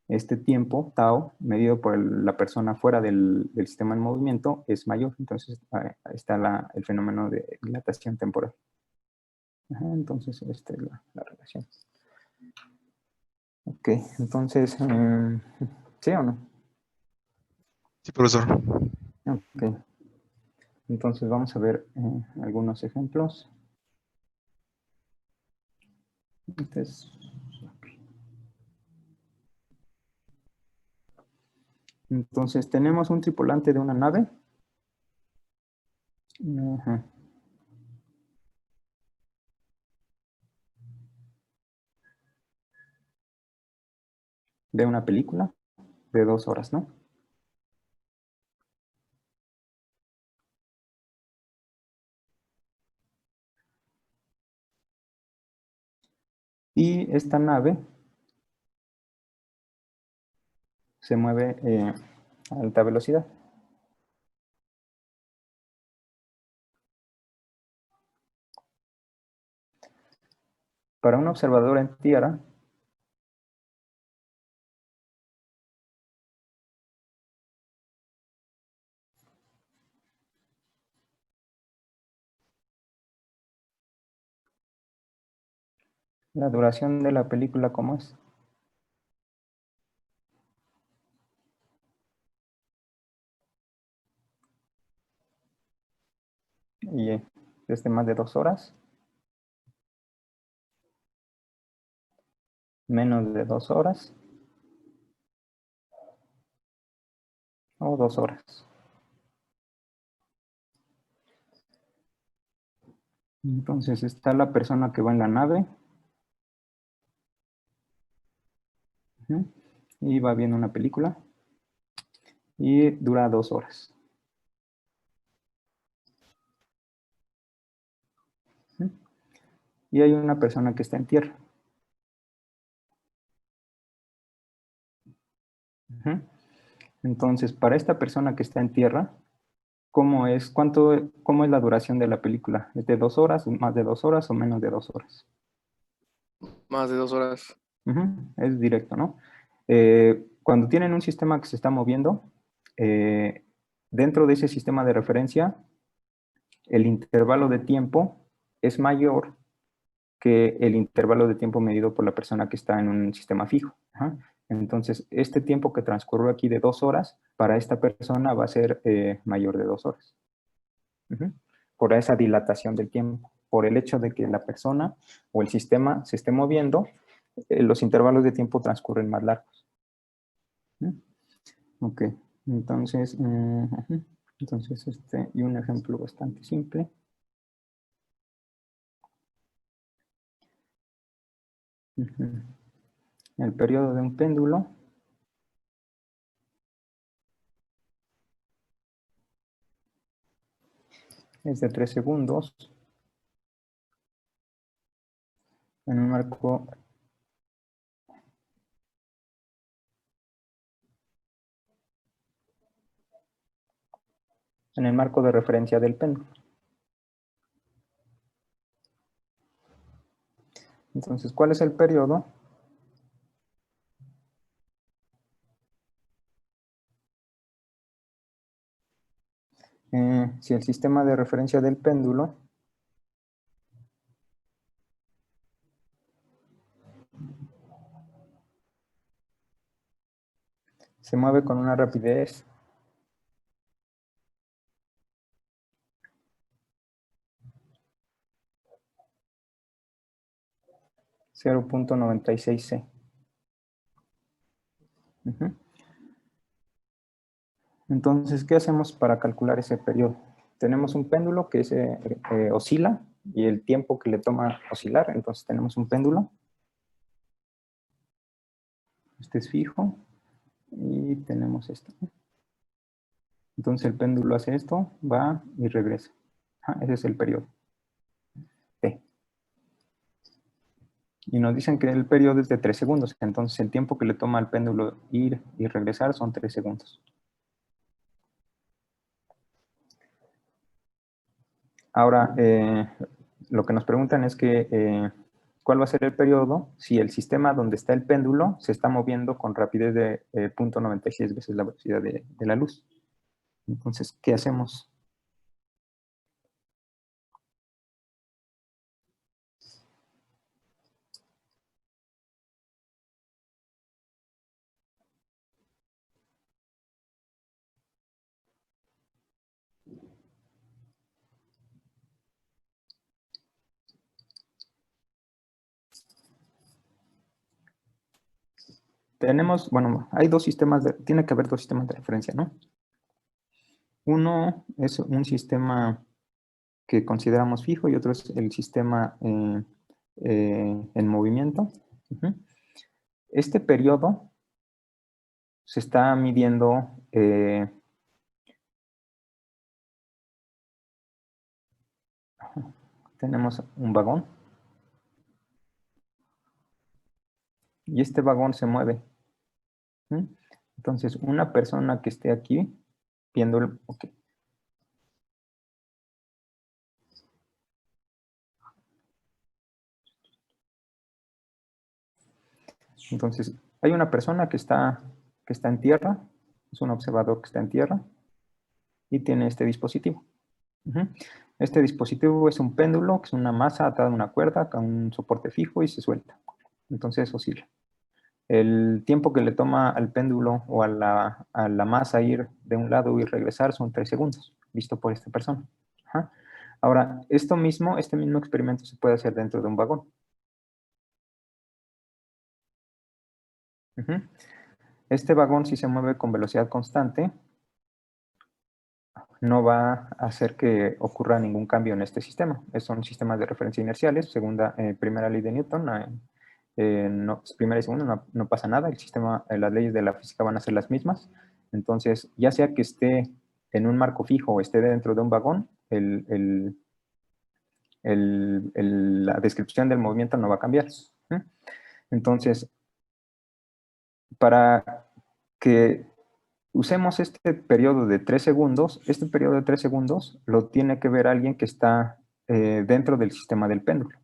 este tiempo, tau, medido por la persona fuera del sistema en movimiento, es mayor. Entonces, ahí está el fenómeno de dilatación temporal. Entonces, esta es la relación. Ok, entonces, ¿sí o no? Sí, profesor. Ok. Entonces, vamos a ver algunos ejemplos. Entonces, tenemos un tripulante de una nave. De una película de 2 horas, ¿no? Y esta nave se mueve a alta velocidad. Para un observador en tierra, la duración de la película, ¿cómo es? Y es de más de 2 horas. Menos de 2 horas. O 2 horas. Entonces está la persona que va en la nave. Y va viendo una película. Y dura 2 horas. Y hay una persona que está en tierra. Entonces, para esta persona que está en tierra, ¿cómo es la duración de la película? ¿Es de 2 horas, más de 2 horas o menos de 2 horas? Más de 2 horas. Es directo, ¿no? Cuando tienen un sistema que se está moviendo, dentro de ese sistema de referencia, el intervalo de tiempo es mayor que el intervalo de tiempo medido por la persona que está en un sistema fijo. Entonces, este tiempo que transcurrió aquí de 2 horas, para esta persona va a ser mayor de 2 horas. Por esa dilatación del tiempo, por el hecho de que la persona o el sistema se esté moviendo, los intervalos de tiempo transcurren más largos. Ok, entonces, y un ejemplo bastante simple. El periodo de un péndulo es de 3 segundos en un marco en el marco de referencia del péndulo. Entonces, ¿cuál es el periodo? Si el sistema de referencia del péndulo se mueve con una rapidez .96c. Entonces, ¿qué hacemos para calcular ese periodo? Tenemos un péndulo que oscila y el tiempo que le toma oscilar. Entonces tenemos un péndulo. Este es fijo. Y tenemos esto. Entonces el péndulo hace esto, va y regresa. Ese es el periodo. T. Y nos dicen que el periodo es de 3 segundos. Entonces el tiempo que le toma al péndulo ir y regresar son 3 segundos. Ahora, lo que nos preguntan es que, ¿cuál va a ser el periodo si el sistema donde está el péndulo se está moviendo con rapidez de 0.96 veces la velocidad de la luz? Entonces, ¿qué hacemos? Tenemos, bueno, hay dos sistemas, tiene que haber dos sistemas de referencia, ¿no? Uno es un sistema que consideramos fijo y otro es el sistema en movimiento. Este periodo se está midiendo tenemos un vagón y este vagón se mueve. Entonces, una persona que esté aquí viendo el... Okay. Entonces, hay una persona que está en tierra, es un observador que está en tierra y tiene este dispositivo. Este dispositivo es un péndulo, que es una masa atada a una cuerda con un soporte fijo y se suelta. Entonces oscila. El tiempo que le toma al péndulo o a la masa ir de un lado y regresar son 3 segundos, visto por esta persona. Ahora, este mismo experimento se puede hacer dentro de un vagón. Este vagón, si se mueve con velocidad constante, no va a hacer que ocurra ningún cambio en este sistema. Son sistemas de referencia inerciales, primera ley de Newton. Primera y segunda no pasa nada, las leyes de la física van a ser las mismas. Entonces, ya sea que esté en un marco fijo o esté dentro de un vagón, la descripción del movimiento no va a cambiar. Entonces, para que usemos este periodo de 3 segundos, este periodo de 3 segundos lo tiene que ver alguien que está dentro del sistema del péndulo.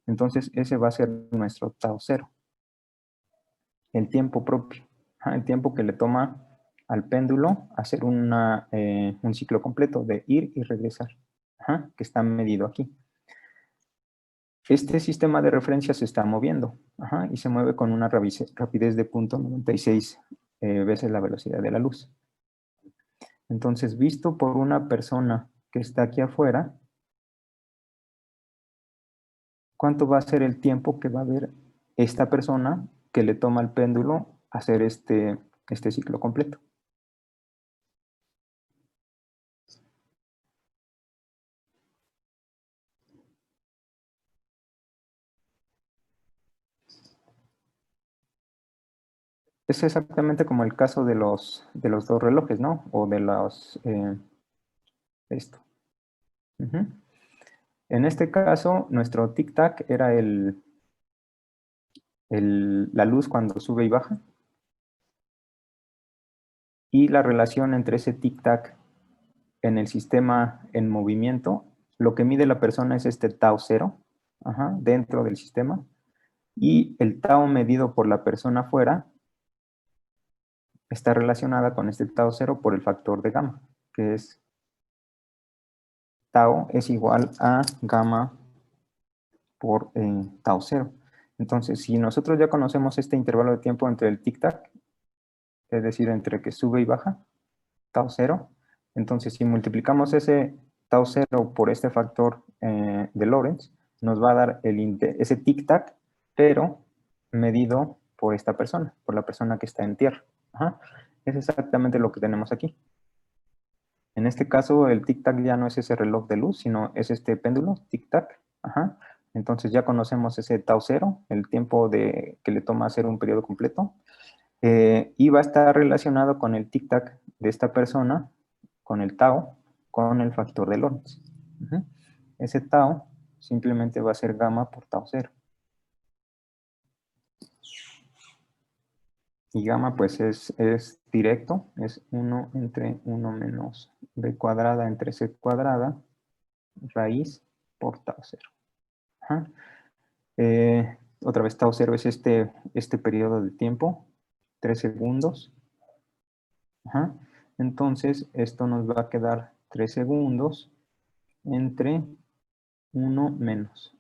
Entonces, ese va a ser nuestro tau cero. El tiempo propio. El tiempo que le toma al péndulo hacer un ciclo completo de ir y regresar. Que está medido aquí. Este sistema de referencia se está moviendo. Y se mueve con una rapidez de 0.96 veces la velocidad de la luz. Entonces, visto por una persona que está aquí afuera, ¿cuánto va a ser el tiempo que va a haber esta persona que le toma al péndulo hacer este ciclo completo? Es exactamente como el caso de los dos relojes, ¿no? O de esto. En este caso, nuestro tic-tac era la luz cuando sube y baja. Y la relación entre ese tic-tac en el sistema en movimiento, lo que mide la persona es este tau 0, dentro del sistema, y el tau medido por la persona afuera está relacionada con este tau 0 por el factor de gamma, que es tau es igual a gamma por tau 0. Entonces, si nosotros ya conocemos este intervalo de tiempo entre el tic-tac, es decir, entre que sube y baja, tau 0, entonces si multiplicamos ese tau 0 por este factor de Lorentz, nos va a dar ese tic-tac, pero medido por esta persona, por la persona que está en tierra. Es exactamente lo que tenemos aquí. En este caso, el tic-tac ya no es ese reloj de luz, sino es este péndulo, tic-tac. Entonces ya conocemos ese tau 0, el tiempo que le toma hacer un periodo completo. Y va a estar relacionado con el tic-tac de esta persona, con el tau, con el factor de Lorentz. Ese tau simplemente va a ser gamma por tau 0. Y gamma pues es directo, es 1 entre 1 menos b cuadrada entre c cuadrada, raíz por tau 0. Otra vez tau 0 es este periodo de tiempo, 3 segundos. Entonces esto nos va a quedar 3 segundos entre 1 menos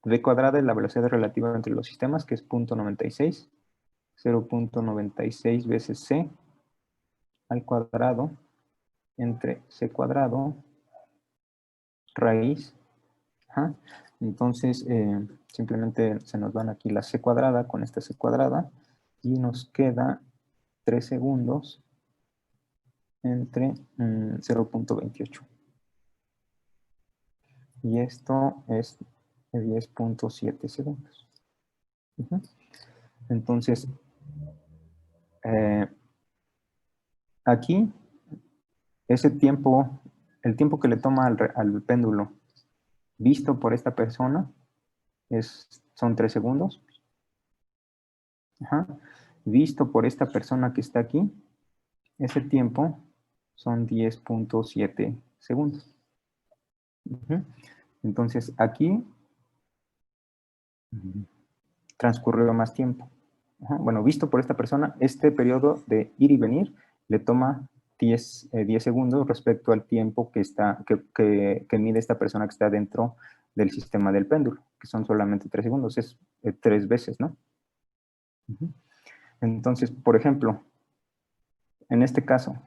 v cuadrada es la velocidad relativa entre los sistemas, que es 0.96. 0.96 veces c al cuadrado entre c cuadrado raíz. Entonces, simplemente se nos van aquí la c cuadrada con esta c cuadrada y nos queda 3 segundos entre 0.28. Y esto es 10.7 segundos. Entonces, aquí, ese tiempo, el tiempo que le toma al péndulo visto por esta persona son 3 segundos. Visto por esta persona que está aquí, ese tiempo son 10.7 segundos. Entonces, aquí transcurrió más tiempo. Bueno, visto por esta persona, este periodo de ir y venir le toma 10 segundos respecto al tiempo que mide esta persona que está dentro del sistema del péndulo, que son solamente 3 segundos, es 3 veces, ¿no? Entonces, por ejemplo, en este caso,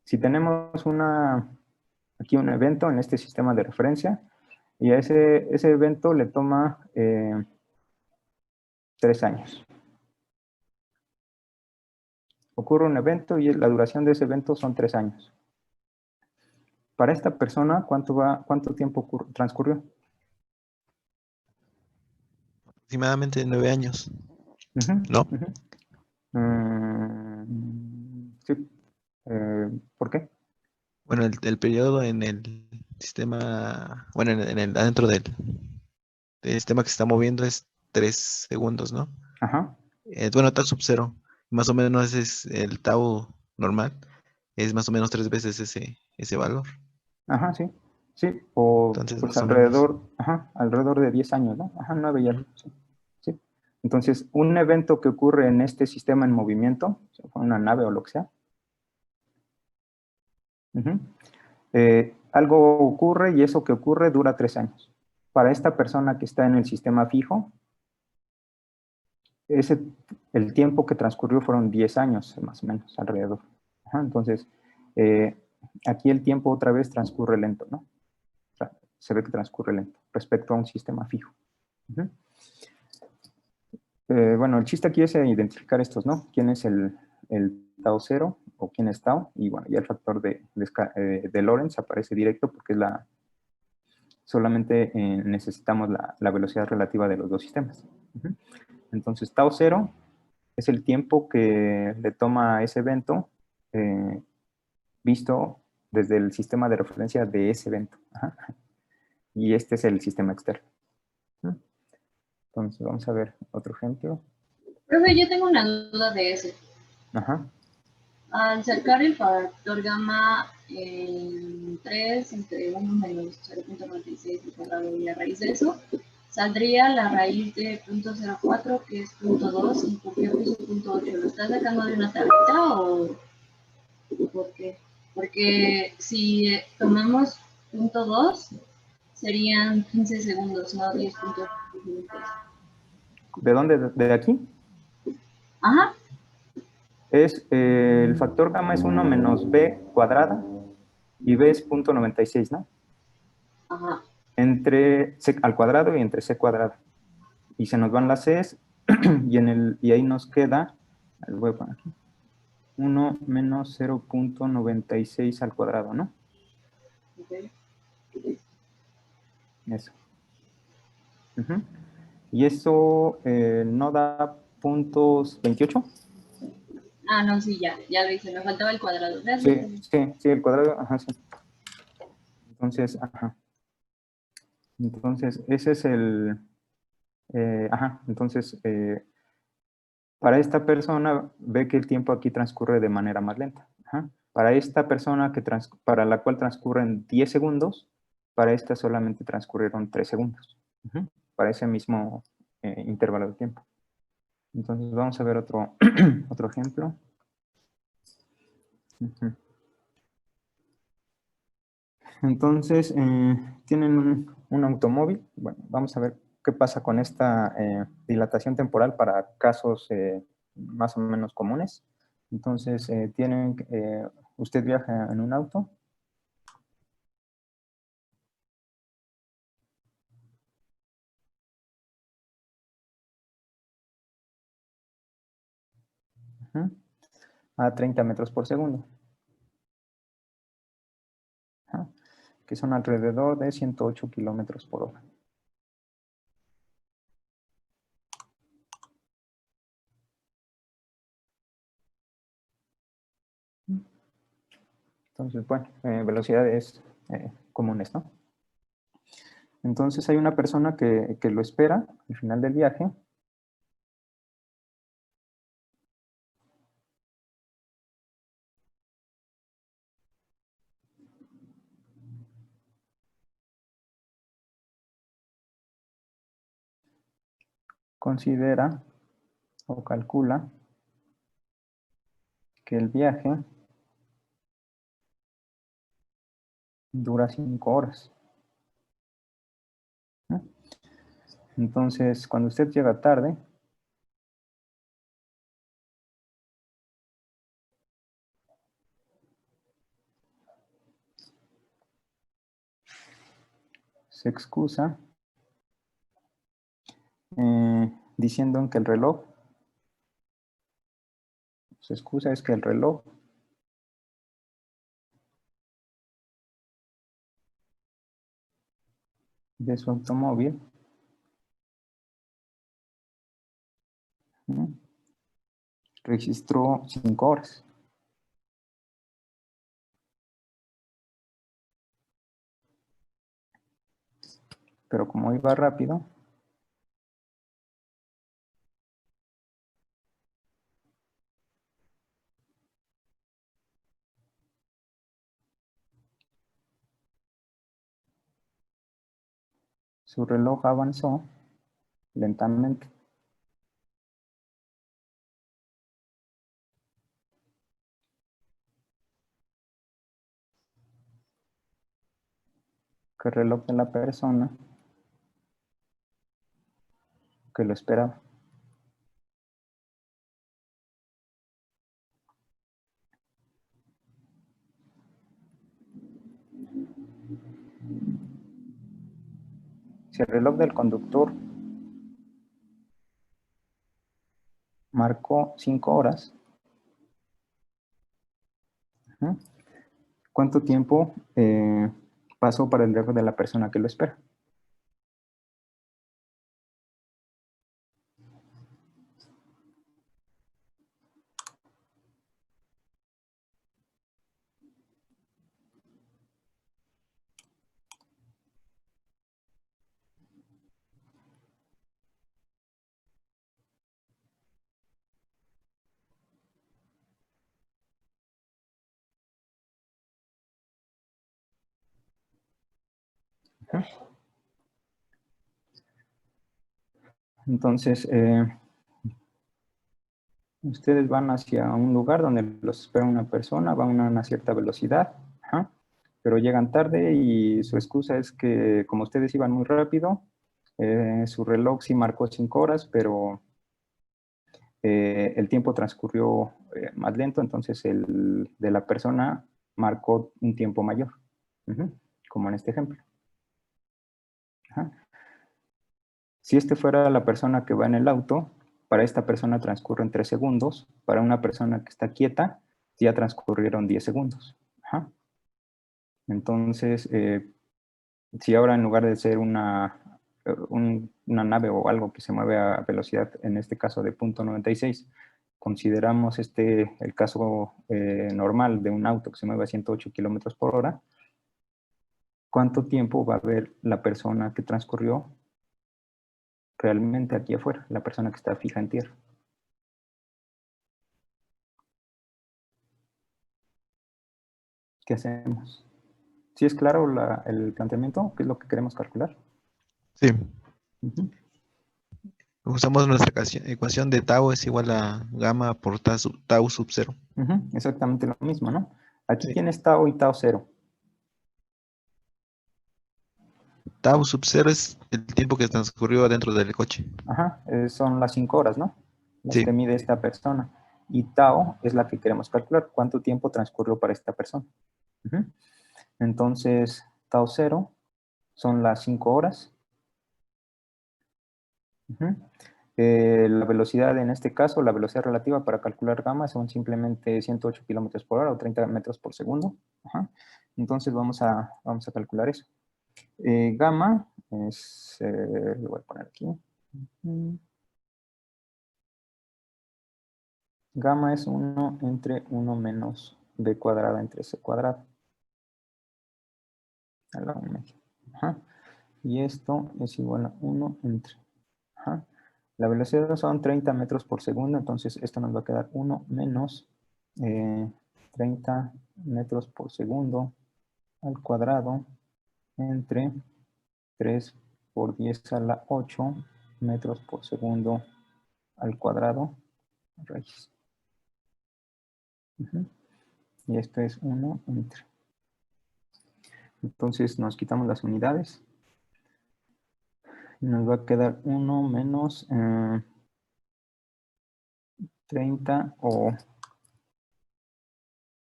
si tenemos aquí un evento en este sistema de referencia, y a ese evento le toma 3 años. Ocurre un evento y la duración de ese evento son 3 años. Para esta persona, ¿cuánto tiempo transcurrió? Aproximadamente 9 años. ¿No? Sí. ¿Por qué? Bueno, el periodo en el sistema, bueno, adentro del sistema que se está moviendo es 3 segundos, ¿no? Bueno, tau sub 0, más o menos ese es el tau normal, es más o menos 3 veces ese valor. Sí. Sí, o entonces, pues alrededor de 10 años, ¿no? 9 ya. Sí. Entonces, un evento que ocurre en este sistema en movimiento, una nave o lo que sea, algo ocurre y eso que ocurre dura 3 años. Para esta persona que está en el sistema fijo, el tiempo que transcurrió fueron 10 años, más o menos, alrededor. Entonces, aquí el tiempo otra vez transcurre lento, ¿no? O sea, se ve que transcurre lento respecto a un sistema fijo. Bueno, el chiste aquí es identificar estos, ¿no? ¿Quién es el tau 0 o quién es tau? Y bueno, ya el factor de Lorentz aparece directo porque solamente necesitamos la velocidad relativa de los dos sistemas. Entonces, tau 0 es el tiempo que le toma a ese evento visto desde el sistema de referencia de ese evento. Y este es el sistema externo. Entonces, vamos a ver otro ejemplo. Profe, yo tengo una duda de ese. Al sacar el factor gamma en 3 entre 1 menos 0.96 al cuadrado y la raíz de eso, saldría la raíz de 0.04, que es 0.2, y por qué puso 0.8. ¿Lo estás sacando de una tablita o por qué? Porque si tomamos 0.2, serían 15 segundos, no 10.2 minutos. ¿De dónde? ¿De aquí? Ajá. Es, el factor gamma es 1 menos b cuadrada y b es 0.96, ¿no? Ajá. Entre c al cuadrado y entre c cuadrado. Y se nos van las c's y ahí nos queda, voy a poner aquí, 1 menos 0.96 al cuadrado, ¿no? Okay. Eso. Y eso no da puntos 28. Ah, no, sí, ya lo hice, me faltaba el cuadrado. Sí, el cuadrado, ajá, sí. Entonces, ajá. Entonces, ese es el, entonces, para esta persona, ve que el tiempo aquí transcurre de manera más lenta. Ajá. Para esta persona para la cual transcurren 10 segundos, para esta solamente transcurrieron 3 segundos. Para ese mismo intervalo de tiempo. Entonces, vamos a ver otro, otro ejemplo. Entonces, tienen un automóvil. Bueno, vamos a ver qué pasa con esta dilatación temporal para casos más o menos comunes. Entonces, usted viaja en un auto. A 30 metros por segundo. Que son alrededor de 108 kilómetros por hora. Entonces, bueno, velocidades comunes, ¿no? Entonces hay una persona que lo espera al final del viaje. Considera o calcula que el viaje dura 5 horas. Entonces, cuando usted llega tarde, se excusa diciendo que el reloj, su excusa es que el reloj de su automóvil registró 5 horas. Pero como iba rápido, su reloj avanzó lentamente. Que el reloj de la persona que lo esperaba. Si el reloj del conductor marcó 5 horas, ¿cuánto tiempo pasó para el reloj de la persona que lo espera? Entonces, ustedes van hacia un lugar donde los espera una persona, van a una cierta velocidad, pero llegan tarde y su excusa es que como ustedes iban muy rápido, su reloj sí marcó 5 horas, pero el tiempo transcurrió más lento, entonces el de la persona marcó un tiempo mayor, como en este ejemplo. Si este fuera la persona que va en el auto, para esta persona transcurren 3 segundos, para una persona que está quieta, ya transcurrieron 10 segundos. Entonces, si ahora en lugar de ser una nave o algo que se mueve a velocidad, en este caso de 0.96, consideramos el caso normal de un auto que se mueve a 108 kilómetros por hora, ¿cuánto tiempo va a haber la persona que transcurrió realmente aquí afuera, la persona que está fija en tierra? ¿Qué hacemos? ¿Sí es claro el planteamiento? ¿Qué es lo que queremos calcular? Sí. Usamos nuestra ecuación de tau es igual a gamma por tau sub 0. Exactamente lo mismo, ¿no? Aquí, sí. ¿Quién es tau y tau 0? Tau sub 0 es el tiempo que transcurrió dentro del coche. Son las 5 horas, ¿no? Las Sí. que mide esta persona. Y tau es la que queremos calcular. ¿Cuánto tiempo transcurrió para esta persona? Entonces, tau 0 son las 5 horas. La velocidad en este caso, la velocidad relativa para calcular gamma son simplemente 108 kilómetros por hora o 30 metros por segundo. Entonces vamos a calcular eso. Gamma es, lo voy a poner aquí. Gamma es 1 entre 1 menos b cuadrada entre c cuadrado. A la 1 y esto es igual a 1 entre. La velocidad son 30 metros por segundo, entonces esto nos va a quedar 1 menos 30 metros por segundo al cuadrado entre 3 por 10 a la 8 metros por segundo al cuadrado raíz. Y esto es 1 entre. Entonces nos quitamos las unidades. Y nos va a quedar 1 menos 30 o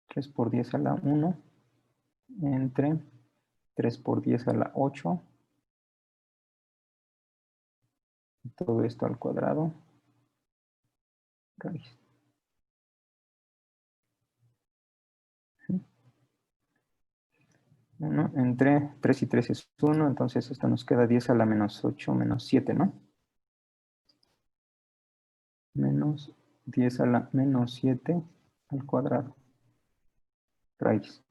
3 por 10 a la 1 entre 3 por 10 a la 8. Todo esto al cuadrado. Raíz. 1 entre 3 y 3 es 1, entonces esto nos queda 10 a la menos 8 menos 7, ¿no? Menos 10 a la menos 7 al cuadrado. Raíz.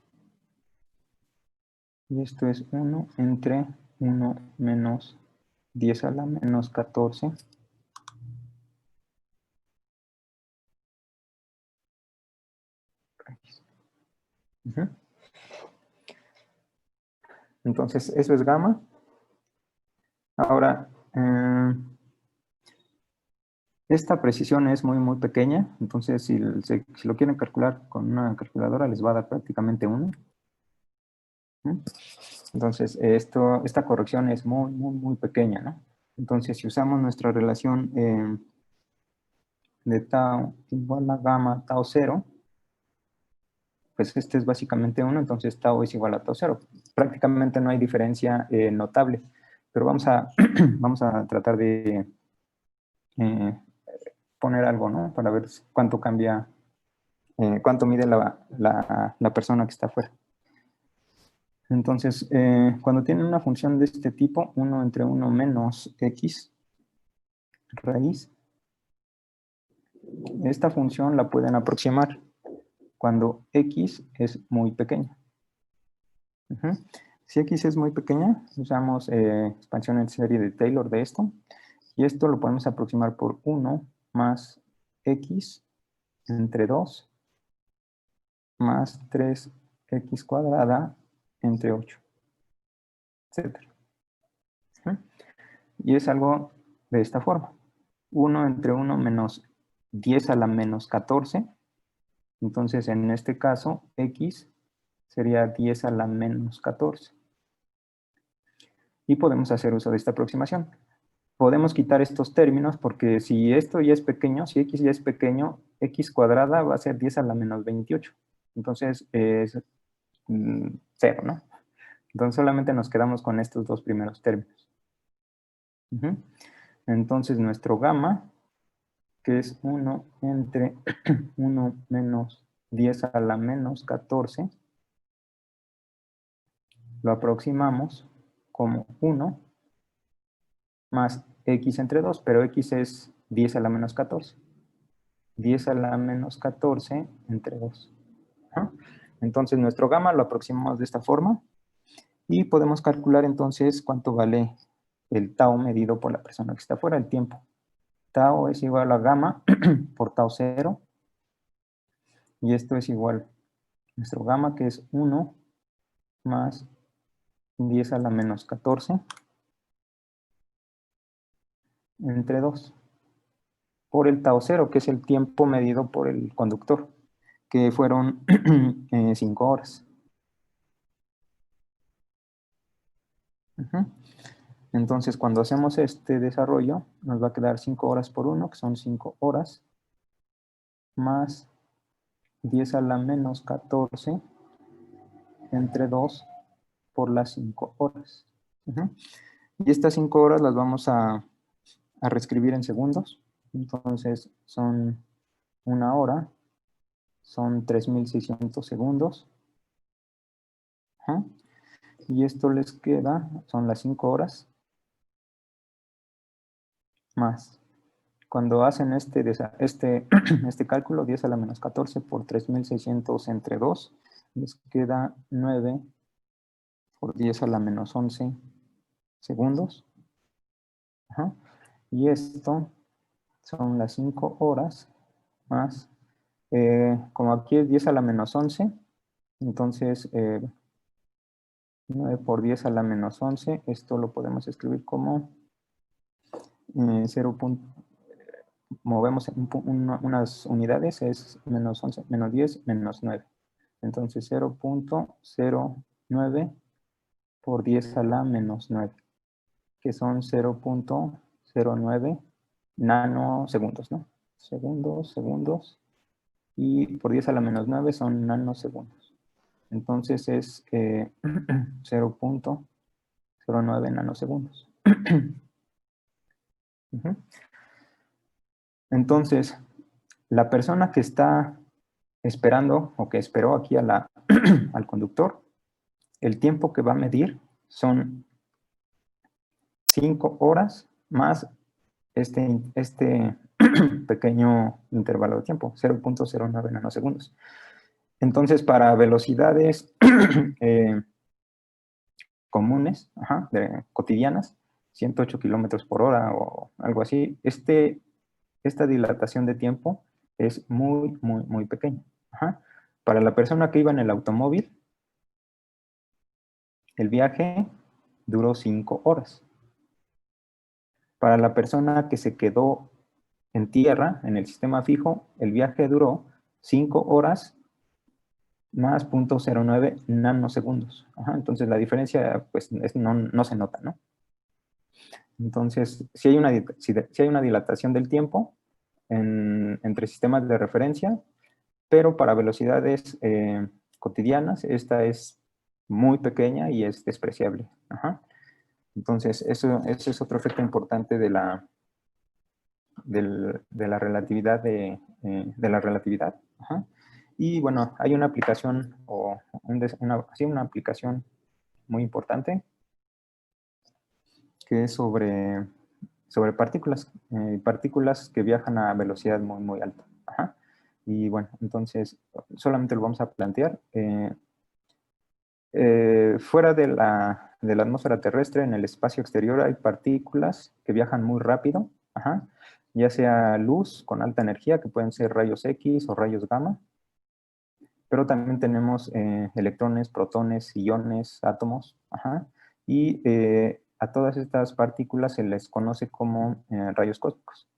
Y esto es 1 entre 1 menos 10 a la menos 14. Raíz. Entonces, eso es gamma. Ahora, esta precisión es muy, muy pequeña. Entonces, si lo quieren calcular con una calculadora, les va a dar prácticamente 1. Entonces, esta corrección es muy, muy, muy pequeña, ¿no? Entonces, si usamos nuestra relación de tau igual a gamma tau 0, pues este es básicamente 1, entonces tau es igual a tau 0. Prácticamente no hay diferencia notable, pero vamos a tratar de poner algo, ¿no? Para ver cuánto cambia, cuánto mide la persona que está afuera. Entonces, cuando tienen una función de este tipo, 1 entre 1 menos x raíz, esta función la pueden aproximar cuando x es muy pequeña. Si x es muy pequeña, usamos expansión en serie de Taylor de esto, y esto lo podemos aproximar por 1 más x entre 2 más 3x cuadrada entre 8, etc. Y es algo de esta forma. 1 entre 1 menos 10 a la menos 14. Entonces, en este caso, x sería 10 a la menos 14. Y podemos hacer uso de esta aproximación. Podemos quitar estos términos porque si esto ya es pequeño, si x ya es pequeño, x cuadrada va a ser 10 a la menos 28. Entonces, es 0, ¿no? Entonces, solamente nos quedamos con estos dos primeros términos. Entonces, nuestro gamma, que es 1 entre 1 menos 10 a la menos 14, lo aproximamos como 1 más x entre 2, pero x es 10 a la menos 14. 10 a la menos 14 entre 2. Entonces, nuestro gamma lo aproximamos de esta forma y podemos calcular entonces cuánto vale el tau medido por la persona que está fuera, el tiempo. Tau es igual a gamma por tau 0. Y esto es igual a nuestro gamma, que es 1 más 10 a la menos 14 entre 2. Por el tau 0, que es el tiempo medido por el conductor, que fueron 5 horas. Entonces, cuando hacemos este desarrollo, nos va a quedar 5 horas por 1, que son 5 horas, más 10 a la menos 14 entre 2 por las 5 horas. Y estas 5 horas las vamos a reescribir en segundos. Entonces, son 1 hora, son 3.600 segundos. Y esto les queda, son las 5 horas, más. Cuando hacen este cálculo, 10 a la menos 14 por 3.600 entre 2, les queda 9 por 10 a la menos 11 segundos. Y esto son las 5 horas más, como aquí es 10 a la menos 11, entonces 9 por 10 a la menos 11, esto lo podemos escribir como 0. Movemos unas unidades, es menos 11, menos 10, menos 9. Entonces 0.09 por 10 a la menos 9, que son 0.09 nanosegundos, ¿no? Segundos, y por 10 a la menos 9 son nanosegundos. Entonces es 0.09 nanosegundos. Entonces, la persona que está esperando o que esperó aquí al conductor, el tiempo que va a medir son 5 horas más este pequeño intervalo de tiempo, 0.09 nanosegundos. Entonces, para velocidades comunes, cotidianas, 108 kilómetros por hora o algo así, esta dilatación de tiempo es muy, muy, muy pequeña. Para la persona que iba en el automóvil, el viaje duró 5 horas. Para la persona que se quedó en tierra, en el sistema fijo, el viaje duró 5 horas más 0.09 nanosegundos. Entonces la diferencia pues no se nota, ¿no? Entonces, si hay una dilatación del tiempo entre sistemas de referencia, pero para velocidades cotidianas, esta es muy pequeña y es despreciable. Entonces, eso es otro efecto importante de la relatividad. Y bueno, hay una aplicación una aplicación muy importante que es sobre partículas que viajan a velocidad muy, muy alta. Y bueno, entonces solamente lo vamos a plantear. Fuera de la atmósfera terrestre, en el espacio exterior, hay partículas que viajan muy rápido, ya sea luz con alta energía, que pueden ser rayos X o rayos gamma, pero también tenemos electrones, protones, iones, átomos, y a todas estas partículas se les conoce como rayos cósmicos.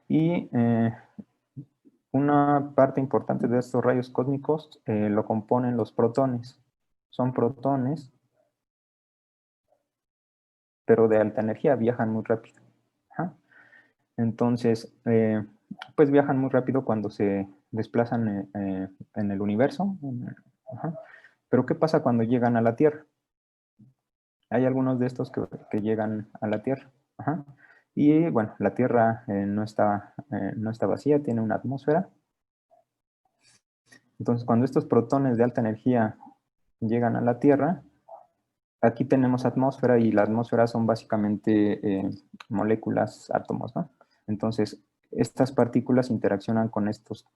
Y una parte importante de estos rayos cósmicos lo componen los protones. Son protones, pero de alta energía, viajan muy rápido. Entonces, pues viajan muy rápido cuando se desplazan en el universo. Pero ¿qué pasa cuando llegan a la Tierra? Hay algunos de estos que llegan a la Tierra. Y bueno, la Tierra no está vacía, tiene una atmósfera. Entonces, cuando estos protones de alta energía llegan a la Tierra, aquí tenemos atmósfera y la atmósfera son básicamente moléculas, átomos, ¿no? Entonces, estas partículas interaccionan con estos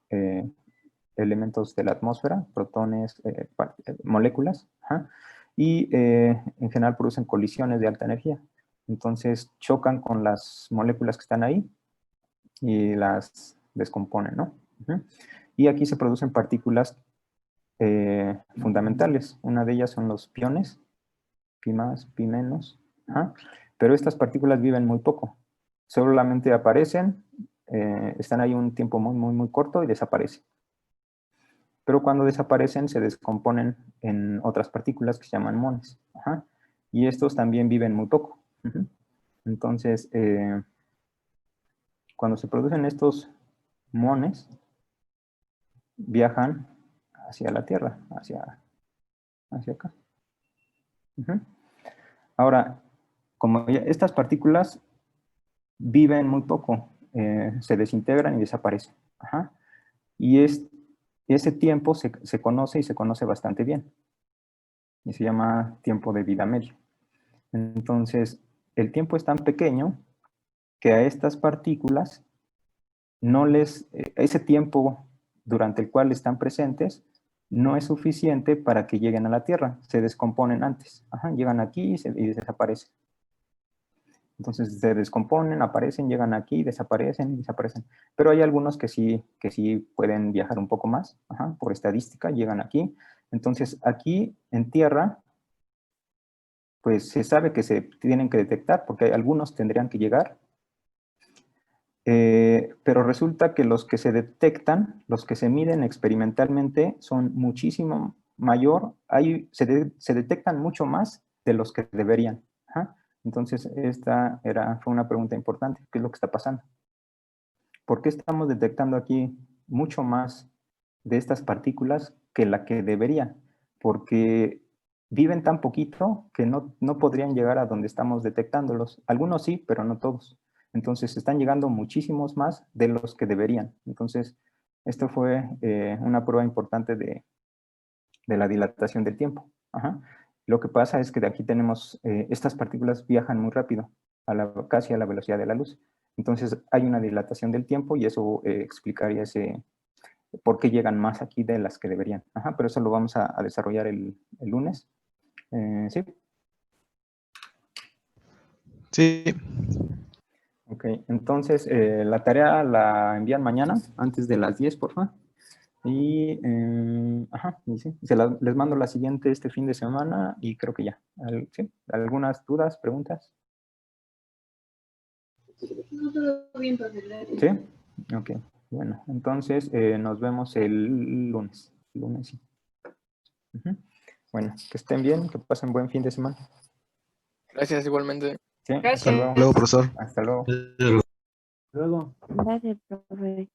elementos de la atmósfera, protones, moléculas, y en general producen colisiones de alta energía. Entonces, chocan con las moléculas que están ahí y las descomponen, ¿no? Y aquí se producen partículas fundamentales. Una de ellas son los piones, pi más, pi menos, pero estas partículas viven muy poco. Solamente aparecen, están ahí un tiempo muy corto y desaparecen. Pero cuando desaparecen se descomponen en otras partículas que se llaman mones. Y estos también viven muy poco. Entonces, cuando se producen estos mones, viajan hacia la Tierra, hacia acá. Ahora, como estas partículas viven muy poco, se desintegran y desaparecen. Y ese tiempo se conoce y se conoce bastante bien. Y se llama tiempo de vida media. Entonces, el tiempo es tan pequeño que a estas partículas ese tiempo durante el cual están presentes no es suficiente para que lleguen a la Tierra. Se descomponen antes. Llegan aquí y desaparecen. Entonces se descomponen, aparecen, llegan aquí, desaparecen y desaparecen. Pero hay algunos que sí pueden viajar un poco más, por estadística, llegan aquí. Entonces aquí en Tierra, pues se sabe que se tienen que detectar, porque algunos tendrían que llegar. Pero resulta que los que se detectan, los que se miden experimentalmente, son muchísimo mayor, se detectan mucho más de los que deberían. Entonces, esta fue una pregunta importante. ¿Qué es lo que está pasando? ¿Por qué estamos detectando aquí mucho más de estas partículas que la que deberían? Porque viven tan poquito que no podrían llegar a donde estamos detectándolos. Algunos sí, pero no todos. Entonces, están llegando muchísimos más de los que deberían. Entonces, esto fue una prueba importante de la dilatación del tiempo. Lo que pasa es que de aquí tenemos, estas partículas viajan muy rápido, casi a la velocidad de la luz. Entonces hay una dilatación del tiempo y eso explicaría por qué llegan más aquí de las que deberían. Pero eso lo vamos a desarrollar el lunes. ¿Sí? Sí. Ok, entonces la tarea la envían mañana, antes de las 10, por favor. Y, sí, les mando la siguiente este fin de semana y creo que ya. ¿Sí? ¿Algunas dudas, preguntas? No, todo bien, profesor. ¿Sí? Ok, bueno, entonces nos vemos el lunes. Sí. Bueno, que estén bien, que pasen buen fin de semana. Gracias, igualmente. Sí, Gracias. hasta luego. Luego, profesor. Hasta luego. Luego. Gracias, profe.